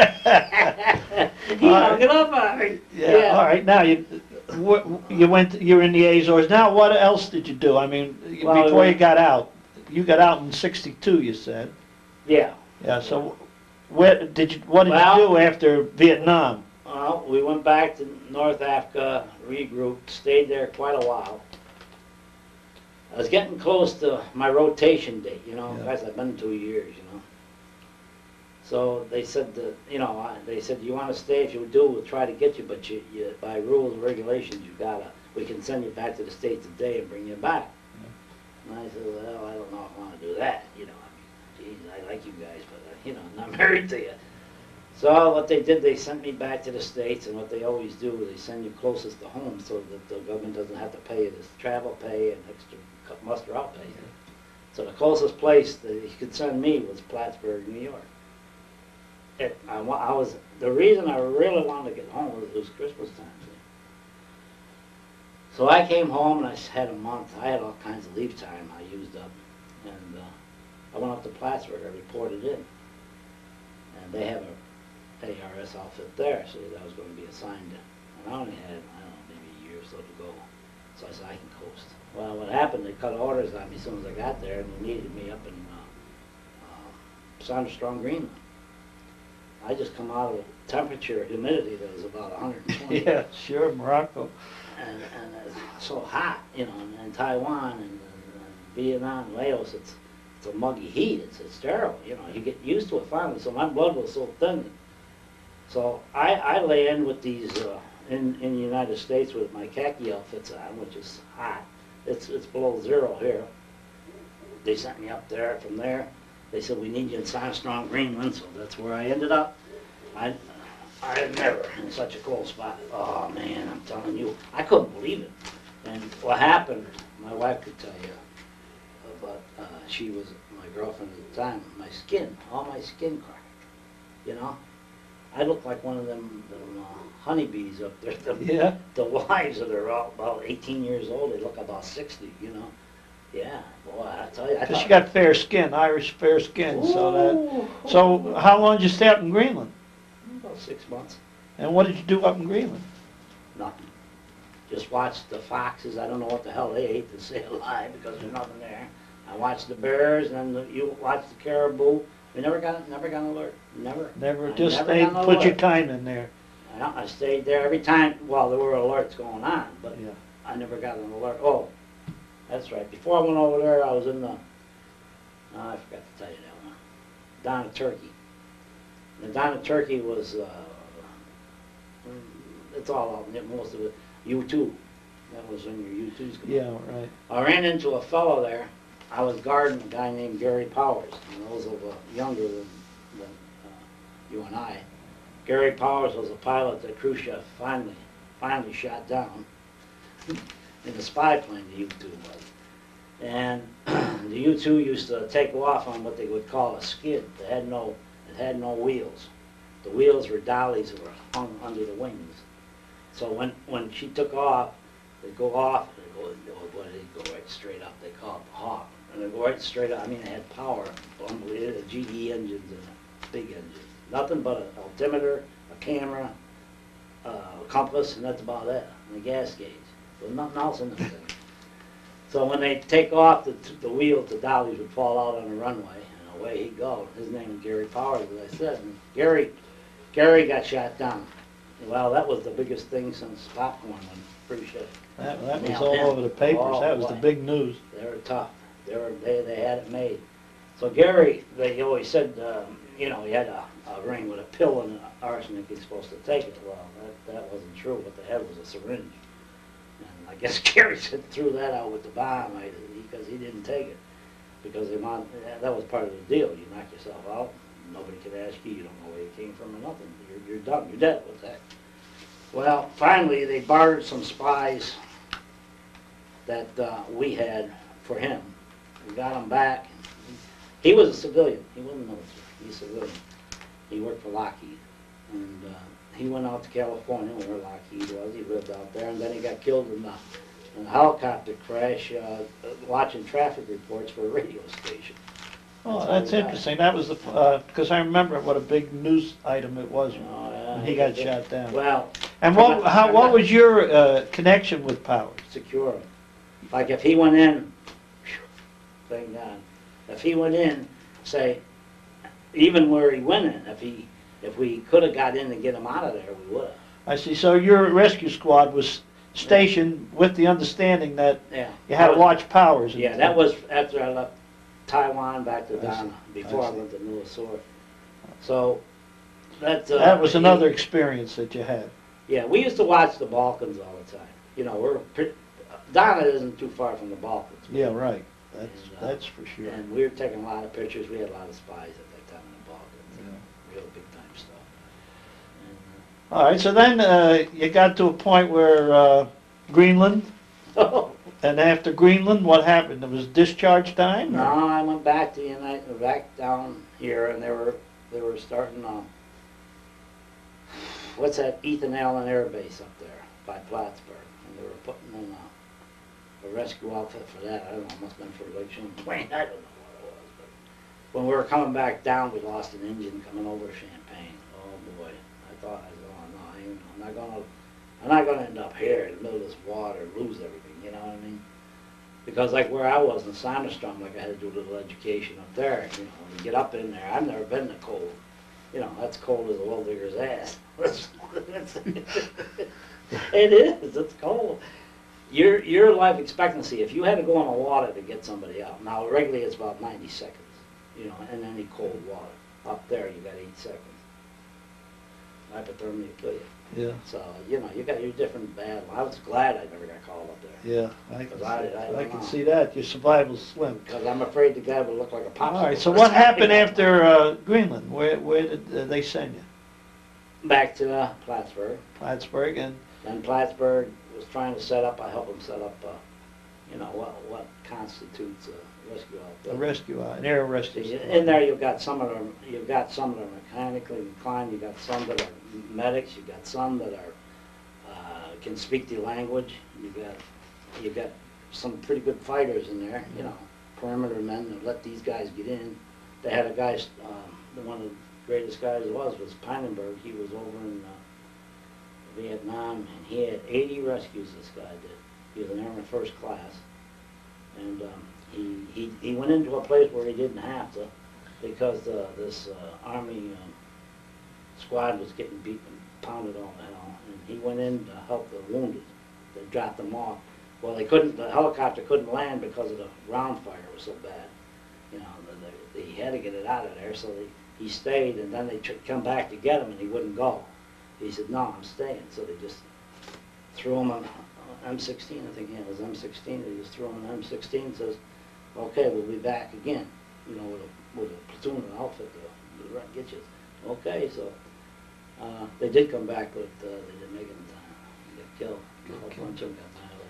hung it up on me. Yeah. All right. Now you're in the Azores. Now what else did you do? I mean, Well, before you got out in '62, you said. Yeah. Yeah. So what did you do after Vietnam? Well, we went back to North Africa, regrouped, stayed there quite a while. I was getting close to my rotation date, you know. Yeah. Guys, I've been 2 years, you know. So they said, you want to stay? If you do, we'll try to get you, but you by rules and regulations, we can send you back to the States today and bring you back. Yeah. And I said, well, I don't know if I want to do that, you know. I mean, geez, I like you guys, but, you know, I'm not married to you. So what they did, they sent me back to the States, and what they always do, they send you closest to home so that the government doesn't have to pay you this travel pay and extra muster out pay. So the closest place that he could send me was Plattsburgh, New York. The reason I really wanted to get home was it was Christmas time. See? So I came home and I had a month. I had all kinds of leave time I used up. And I went up to Plattsburgh. I reported in. And they have a ARS outfit there, so that I was going to be assigned to. And I only had, I don't know, maybe a year or so to go. So I said, I can coast. Well, what happened, they cut orders on me as soon as I got there, and they needed me up in Sanderstrong, Greenland. I just come out of a temperature, humidity that was about 120. Yeah, sure, Morocco. And it's so hot, you know, and Taiwan and Vietnam, Laos, it's a muggy heat. It's terrible, you know. You get used to it finally. So my blood was so thin. So I lay in with these in the United States with my khaki outfits on, which is hot. It's below zero here. They sent me up there. From there, they said, we need you in Sanderstrong, Greenland. So that's where I ended up. I've never in such a cold spot. Oh man, I'm telling you, I couldn't believe it. And what happened, my wife could tell you, but she was my girlfriend at the time. All my skin cracked. You know, I looked like one of them honeybees up there. Yeah. The wives that are about 18 years old, they look about 60. You know. Yeah, boy, I tell you. Because you got fair skin, Irish fair skin. So how long did you stay up in Greenland? About 6 months. And what did you do up in Greenland? Nothing. Just watched the foxes. I don't know what the hell they ate to stay alive because there's nothing there. I watched the bears, and then you watched the caribou. We never got an alert. Never. Just never stayed, got an put your alert. time in there. I stayed there every time. Well, there were alerts going on, but Yeah. I never got an alert. Oh, that's right. Before I went over there, I was in the. I forgot to tell you that one. Down in Turkey. And down in Turkey was. It's all out there. Most of it. U2. That was when your U2s come Yeah, out. right. I ran into a fellow there. I was guarding a guy named Gary Powers, and those of younger than you and I. Gary Powers was a pilot that Khrushchev finally shot down in the spy plane, the U-2 was. And the U-2 used to take off on what they would call a skid. It had no wheels. The wheels were dollies that were hung under the wings. So when she took off, they'd go off, and they'd go right straight up. They call it the Hawk. And they'd go right straight up. I mean, it had power, unbelievable, GE engines and big engines. Nothing but an altimeter, a camera, a compass, and that's about it. And a gas gauge. There's nothing else in the thing. So when they take off, the wheels, the dollies would fall out on the runway, and away he'd go. His name was Gary Powers, as I said. And Gary got shot down. Well, that was the biggest thing since popcorn when Khrushchev. That was all over the papers. Oh, that was the big news. They were tough. They had it made. So Gary, they always said, you know, he had a ring with a pill and arsenic. He's supposed to take it. Well, that wasn't true. What they had was a syringe. And I guess Gary threw that out with the bomb because he didn't take it. Because that was part of the deal. You knock yourself out. Nobody could ask you. You don't know where you came from or nothing. You're done. You're dead with that. Well, finally, they bartered some spies that we had for him. We got him back. He was a civilian. He wasn't military. He's a civilian. He worked for Lockheed. And he went out to California where Lockheed was. He lived out there. And then he got killed in a helicopter crash watching traffic reports for a radio station. Oh, that's interesting. That was because I remember what a big news item it was when he got shot down. Well, and what was your connection with Powers? Secure him. Like if he went in, thing done. If he went in, say, even where he went in, if we could have got in to get him out of there, we would have. I see. So your rescue squad was stationed with the understanding that you had to watch Powers. Yeah, that was after I left Taiwan back to Ghana, before I went to Naval. So that was another experience that you had. Yeah, we used to watch the Balkans all the time. You know, Ghana isn't too far from the Balkans. Yeah, right. That's for sure. And we were taking a lot of pictures. We had a lot of spies at that time in the Balkans. Yeah. Real big time stuff. And, all right, so then you got to a point where Greenland, And after Greenland, what happened? It was discharge time? No, Or? I went back to back down here, and they were starting what's that Ethan Allen Air Base up there by Plattsburgh, and they were putting in a rescue outfit for that. I don't know, it must have been for Lake Champlain. I don't know what it was, but when we were coming back down, we lost an engine coming over Champaign. Oh boy! I thought, no, I'm not gonna end up here in the middle of this water and lose everything. You know what I mean? Because like where I was in Sonderstrom, like I had to do a little education up there. You know, you get up in there. I've never been in the cold. You know, that's cold as a well digger's ass. It is. It's cold. Your life expectancy, if you had to go in the water to get somebody out, now regularly it's about 90 seconds, you know, in any cold water. Up there you got 8 seconds. Hypothermia will kill you. Yeah. So, you know, you got your different battle. I was glad I never got called up there. Yeah, I can see that. Your survival's slim. Because I'm afraid the guy would look like a popsicle. All right, so what happened after Greenland? Where did they send you? Back to Plattsburgh. Plattsburgh, and Then Plattsburgh was trying to set up, I helped them set up, you know, what constitutes a rescue outfit. a rescue, an air rescue. See, in there you've got some of them mechanically inclined, you've got some that are medics, you've got some that are can speak the language, you've got some pretty good fighters in there, you know, perimeter men that let these guys get in. They had a guy, one of the greatest guys was Pinenberg. He was over in Vietnam, and he had 80 rescues, this guy did. He was an airman first class, and he went into a place where he didn't have to, because this Army squad was getting beaten, pounded all the hell, and he went in to help the wounded. They dropped them off. Well, the helicopter couldn't land because of the ground fire was so bad. You know, they had to get it out of there, so he stayed, and then they come back to get him, and he wouldn't go. He said, no, I'm staying. So they just threw him on M16, I think it was M16. They just threw him on M16 and says, okay, we'll be back again, you know, with a platoon and outfit to get you. Okay, so they did come back, but they didn't make it in time. They got killed. A whole bunch of them got annihilated.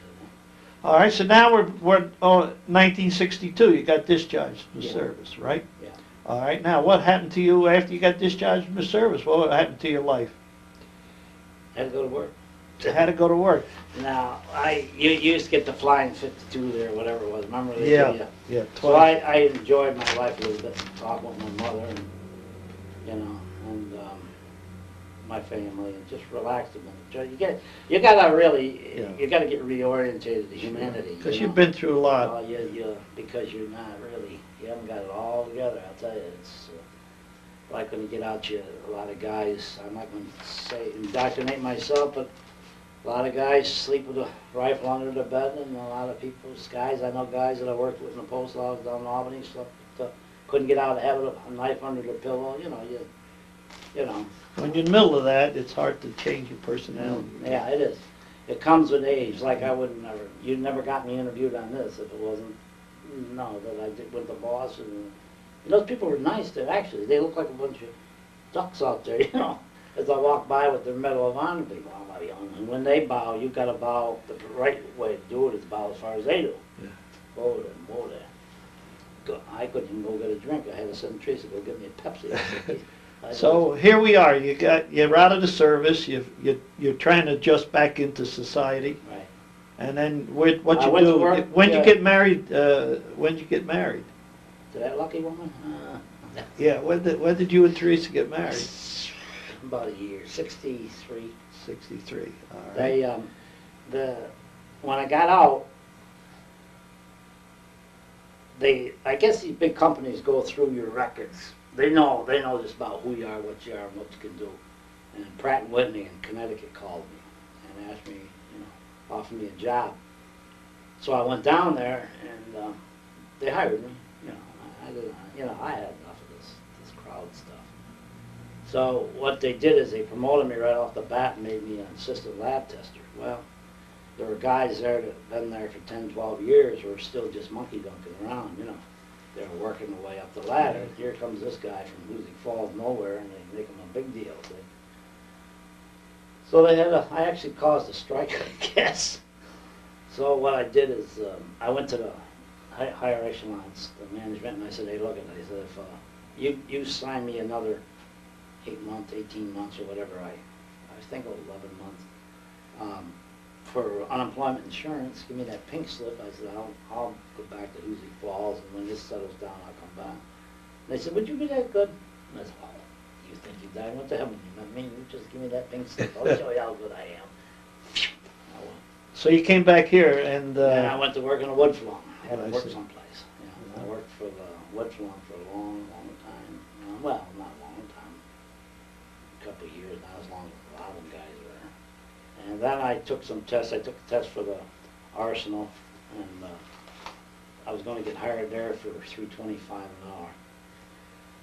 All right, so now we're 1962. You got discharged from the Yeah. service, right? Yeah. All right. Now, what happened to you after you got discharged from the service? What happened to your life? Had to go to work. You had to go to work. Now, you used to get the flying 52 there, whatever it was. Remember they Yeah. gave you? Yeah. So I enjoyed my life a little bit, talking with my mother, and you know, and my family, and just relaxed a minute. You gotta really, Yeah. you gotta get reoriented to humanity. Because you you've know? been through a lot. Because you're not really, you haven't got it all together. I'll tell you, it's like when you get out, a lot of guys. I'm not going to say indoctrinate myself, but a lot of guys sleep with a rifle under their bed, and a lot of people's guys. I know guys that I worked with in the post office down in Albany slept with, couldn't get out of having a knife under their pillow. You know. When you're in the middle of that, it's hard to change your personality. Yeah, it is. It comes with age. Like you'd never got me interviewed on this if it wasn't, that I did with the boss. And those people were nice. They look like a bunch of ducks out there, you know. As I walk by with their Medal of Honor, they bow, and when they bow, you've got to bow. The right way to do it is bow as far as they do. Yeah. Whoa there. I couldn't even go get a drink. I had to send Teresa to go get me a Pepsi. So here we are. You're out of the service. You're trying to adjust back into society. Right. And then what I you went to do? work, When yeah. you get married? When you get married? To that lucky woman? Yeah. When did you and Teresa get married? About a year, 63. 63. All right. When I got out, I guess these big companies go through your records. They know just about who you are, what you are, and what you can do. And Pratt & Whitney in Connecticut called me and asked me, offered me a job. So I went down there, and they hired me. I had enough of this crowd stuff. So what they did is they promoted me right off the bat and made me an assistant lab tester. Well, there were guys there that had been there for 10, 12 years who were still just monkey dunking around, They were working their way up the ladder. And here comes this guy from Hoosick Falls, nowhere, and they make him a big deal. So I actually caused a strike, I guess. So what I did is, I went to the higher echelons, the management, and I said, hey, look at it. I said, if you sign me another 8 months, 18 months, or whatever, I think it was 11 months, for unemployment insurance, give me that pink slip. I said, I'll go back to Hoosick Falls, and when this settles down, I'll come back. And they said, would you be that good? And I said, oh, you think you died? What the hell? I mean, you just give me that pink slip. I'll show you how good I am. I went. So you came back here and... And I went to work in a wood flung. I had to I work see. someplace. You know, I worked for the wood flung for a long, long time. Well, not a long time. A couple of years, not as long as a lot of them guys were. And then I took some tests. I took a test for the arsenal, and I was going to get hired there for $3.25 an hour.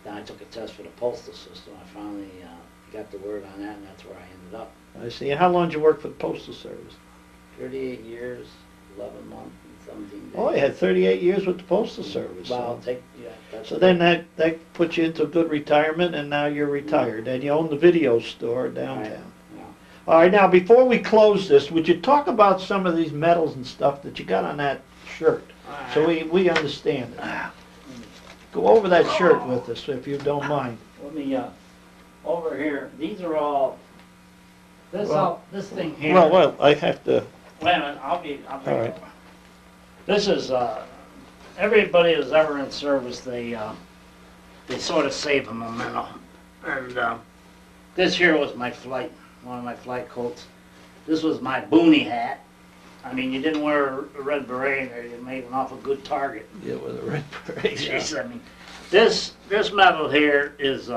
Then I took a test for the postal system. I finally got the word on that, and that's where I ended up. I see. And how long did you work for the Postal Service? 38 years, 11 months, and 17 days. Oh, you had 38 years with the Postal Service. Well, So, that's so then that put you into a good retirement, and now you're retired. And you own the video store downtown. Right. Yeah. All right, now before we close this, would you talk about some of these medals and stuff that you got on that shirt, so we understand it? Go over that shirt with us, if you don't mind. Let me, over here, these are all, this thing here. Well, I have to. Wait a minute, I'll be All right. This is, everybody who's ever in service, they sort of save a memento. And this here was my flight, one of my flight coats. This was my boonie hat. I mean, you didn't wear a red beret in there, you made an awful good target. Yeah, with a red beret. Jeez, I mean, this medal here is,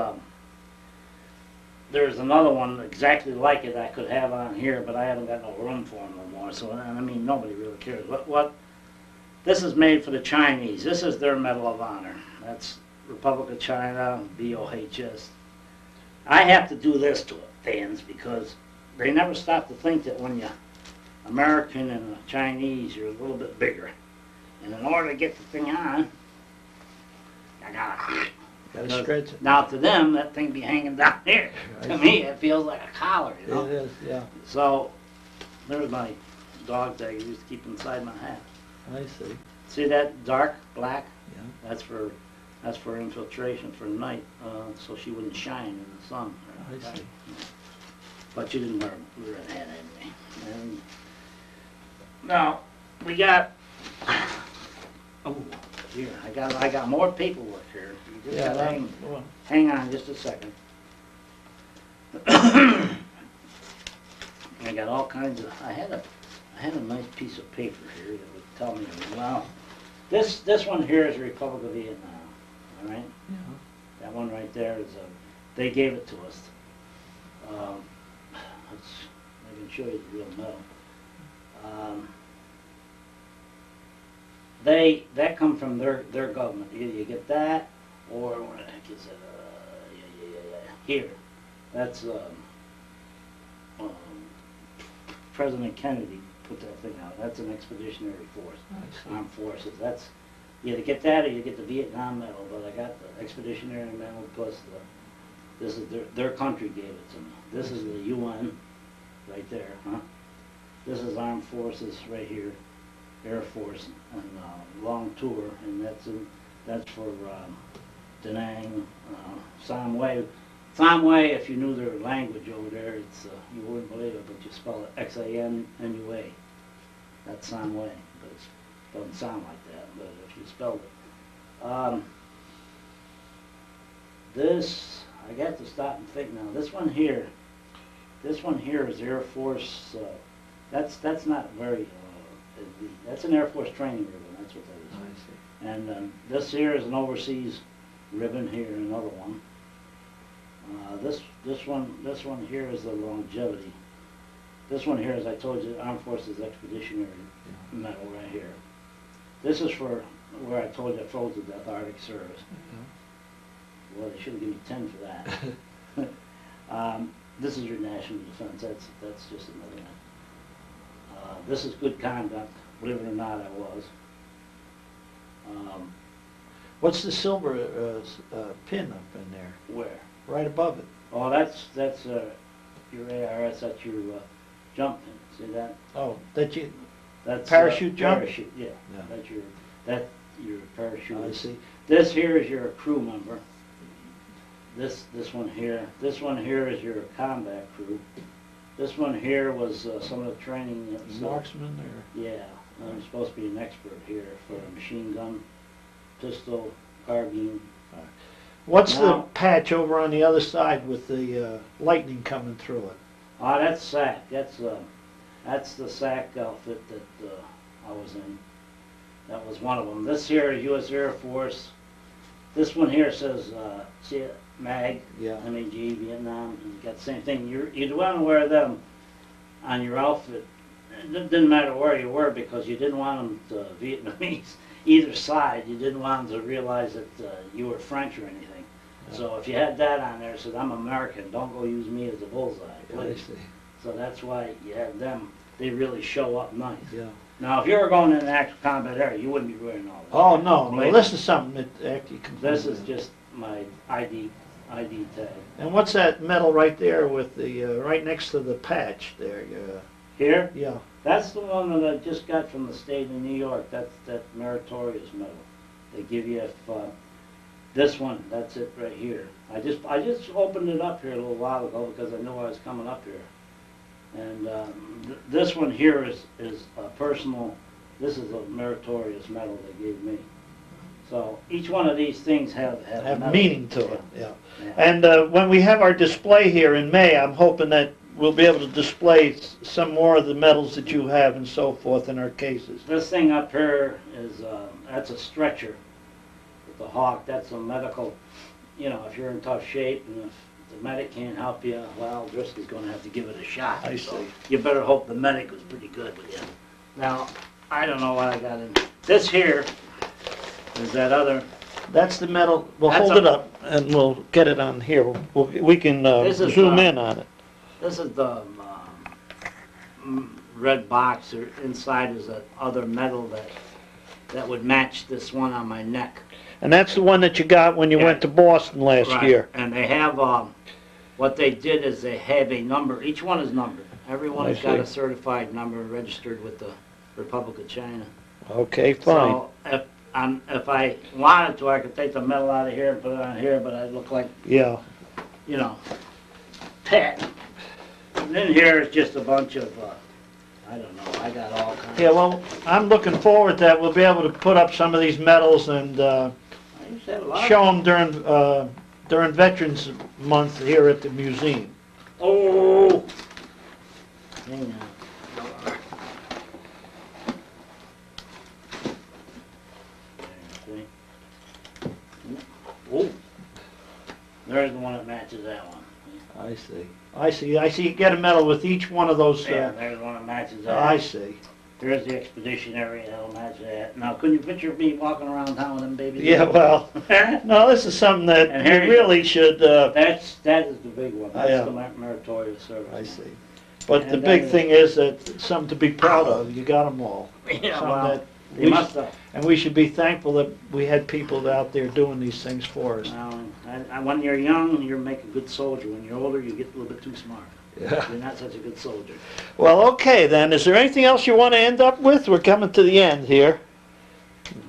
there's another one exactly like it I could have on here, but I haven't got no room for them no more. So, I mean, nobody really cares. This is made for the Chinese. This is their Medal of Honor. That's Republic of China, BOHS. I have to do this to it, fans, because they never stop to think that when you American and Chinese, you're a little bit bigger. And in order to get the thing on, I Gotta stretch it. now to them, that thing be hanging down here. To me, it feels like a collar, you know? It is, yeah. So, there's my dog tag I used to keep inside my hat. I see. See that dark black? Yeah. That's for infiltration for night, so she wouldn't shine in the sun. I see. But you didn't wear a red hat anyway. And now we got. Oh, here I got more paperwork here. You just gotta hang on just a second. I got all kinds of. I had a nice piece of paper here that would tell me. Well, this one here is the Republic of Vietnam. All right. Yeah. That one right there is they gave it to us. I can show you the real medal. That come from their government. Either you get that, or what the heck is it? Here, that's President Kennedy put that thing out. That's an expeditionary force, armed forces. That's you either get that or you get the Vietnam medal. But I got the expeditionary medal plus this is their country gave it to me. This is the UN, right there, huh? This is armed forces right here, Air Force, and long tour, and that's for Da Nang, Samway. Samway, if you knew their language over there, it's you wouldn't believe it, but you spell it X-A-N-N-U-A. That's Samway, but it doesn't sound like that. But if you spelled it, this I got to stop and think now. This one here is Air Force. That's not very. That's an Air Force training ribbon. That's what that is. I see. And this here is an overseas ribbon here, another one. This one here is the longevity. This one here, as I told you, Armed Forces Expeditionary Medal right here. This is for where I told you I froze to death, Arctic Service. Well, they should have given me 10 for that. This is your national defense. That's just another one. This is good conduct. Believe it or not, I was. What's the silver pin up in there? Where? Right above it. Oh, that's your ARS. That's your jump pin. See that? Oh, that you. That's Parachute jump? Parachute, yeah. Yeah. That's your parachute. I see. This here is your crew member. This one here. This one here is your combat crew. This one here was some of the training. Marksman or? Yeah, I'm supposed to be an expert here for a machine gun, pistol, carbine. What's the Now- patch over on the other side with the lightning coming through it? Ah, that's SAC. That's the SAC outfit that I was in. That was one of them. This here is U.S. Air Force. This one here says MAG, Yeah. MAG, Vietnam. You got the same thing. You'd want to wear them on your outfit. It didn't matter where you were because you didn't want them to Vietnamese either side. You didn't want them to realize that you were French or anything. Yeah. So if you had that on there, it said I'm American. Don't go use me as a bullseye, Yeah, I please. see. So that's why you have them. They really show up nice. Yeah. Now, if you were going in an actual combat area, you wouldn't be wearing all that. Oh, no, no, Wait. this is something that actually can. This is just my ID tag. And what's that metal right there with the, right next to the patch there? Here, Yeah, that's the one that I just got from the state of New York. That's that meritorious medal. They give you if this one. That's it right here. I just opened it up here a little while ago because I knew I was coming up here. And this one here is a personal. This is a meritorious medal they gave me. So each one of these things have medal. meaning to it, yeah. Yeah. And when we have our display here in May, I'm hoping that we'll be able to display some more of the medals that you have and so forth in our cases. This thing up here is, that's a stretcher with the Hawk. That's a medical, you know, if you're in tough shape and if the medic can't help you, well, Driscoll's going to have to give it a shot. I So see. you better hope the medic was pretty good with you. Now, I don't know what I got in. This here is that other, That's the medal, we'll That's hold a- it up and we'll get it on here. We can This is, zoom in on it. this is the red box. Or inside is that other medal that would match this one on my neck. And that's the one that you got when you Yeah. went to Boston last Right. year. And they have, what they did is they have a number, each one is numbered. Everyone has I got see. a certified number registered with the Republic of China. Okay, fine. So if I wanted to, I could take the medal out of here and put it on here, but I'd look like, Yeah, you know, pet. And then here is just a bunch of, I don't know, I got all kinds. yeah, well, I'm looking forward that we'll be able to put up some of these medals and I used to have a lot. show them during Veterans Month here at the museum. Oh! Hang on. Okay. Oh! There's the one that matches that one. I see. I see you get a medal with each one of those. Yeah, there's one that matches that. I see. There's the expeditionary, that'll match that. Now, couldn't you picture me walking around town with them babies? Yeah, well, no, this is something that And here we you- really should, that is the big one. That's Yeah. the meritorious service. I see. But the And big that thing is that it's something to be proud of. You got them all. Yeah, Something well, that you we must have. And we should be thankful that we had people out there doing these things for us. When you're young, you make a good soldier. When you're older, you get a little bit too smart. Yeah. You're not such a good soldier. Well, okay then. Is there anything else you want to end up with? We're coming to the end here.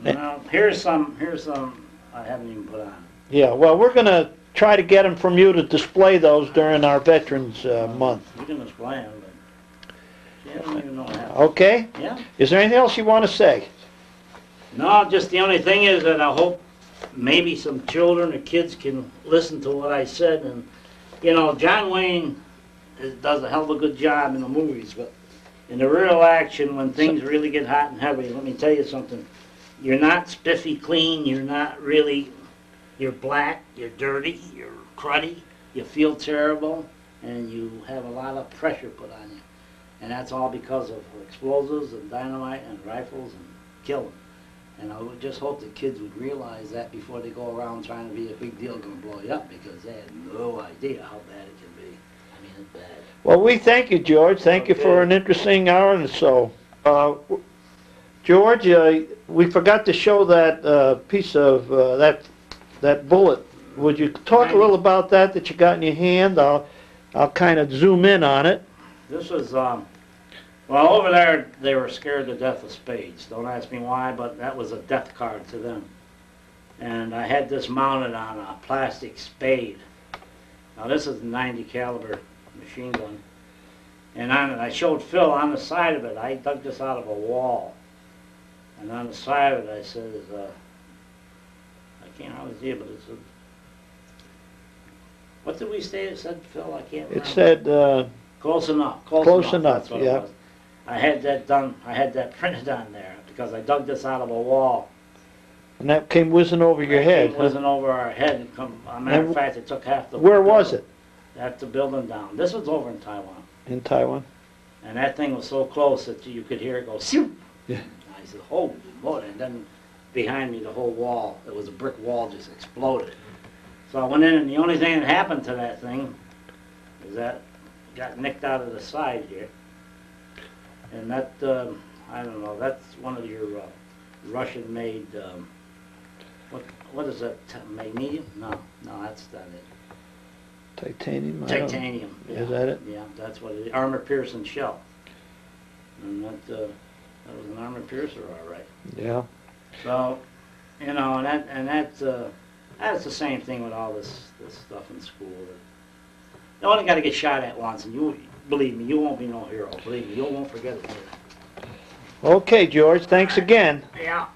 Now, here's some I haven't even put on. Yeah, well, we're going to try to get them from you to display those during our Veterans Month. You can display them, but you don't even know what happened. Okay? Yeah? Is there anything else you want to say? No, just the only thing is that I hope maybe some children or kids can listen to what I said. And, you know, John Wayne does a hell of a good job in the movies, but in the real action, when things really get hot and heavy, let me tell you something. You're not spiffy clean, you're not really, you're black, you're dirty, you're cruddy, you feel terrible, and you have a lot of pressure put on you. And that's all because of explosives and dynamite and rifles and killing. And I would just hope that kids would realize that before they go around trying to be a big deal going to blow you up, because they had no idea how bad it can be. I mean, it's bad. Well, we thank you, George. Thank you for Okay. an interesting hour and so. George, we forgot to show that piece of that bullet. Would you talk a little about that you got in your hand? I'll kind of zoom in on it. This was Well, over there, they were scared to death of spades. Don't ask me why, but that was a death card to them. And I had this mounted on a plastic spade. Now this is a 90 caliber machine gun. And on it, I showed Phil on the side of it, I dug this out of a wall. And on the side of it, I says, I can't hardly see it, but it's a, what did we say it said, Phil? I can't remember. It said, Close enough. Close enough, That's what yeah. it was. I had that done. I had that printed on there because I dug this out of a wall. and that came whizzing over your head. It wasn't over our head. And come, as a matter of fact, it took half the. Where was it? Half the building down. This was over in Taiwan. In Taiwan? And that thing was so close that you could hear it go. Shoo! Yeah. I said, "Holy moly!" And then behind me, the whole wall. It was a brick wall, just exploded. So I went in, and the only thing that happened to that thing is that it got nicked out of the side here. And that, I don't know, that's one of your Russian-made, what is that, magnesium? No, that's not it. Titanium? I don't know. Titanium, yeah. Is that it? Yeah, that's what it is, armor-piercing shell. And that was an armor-piercer, all right. Yeah. So, you know, that's the same thing with all this stuff in school. You only got to get shot at once, and you, believe me, you won't be no hero. Believe me, you won't forget it. Okay, George, thanks again. Yeah.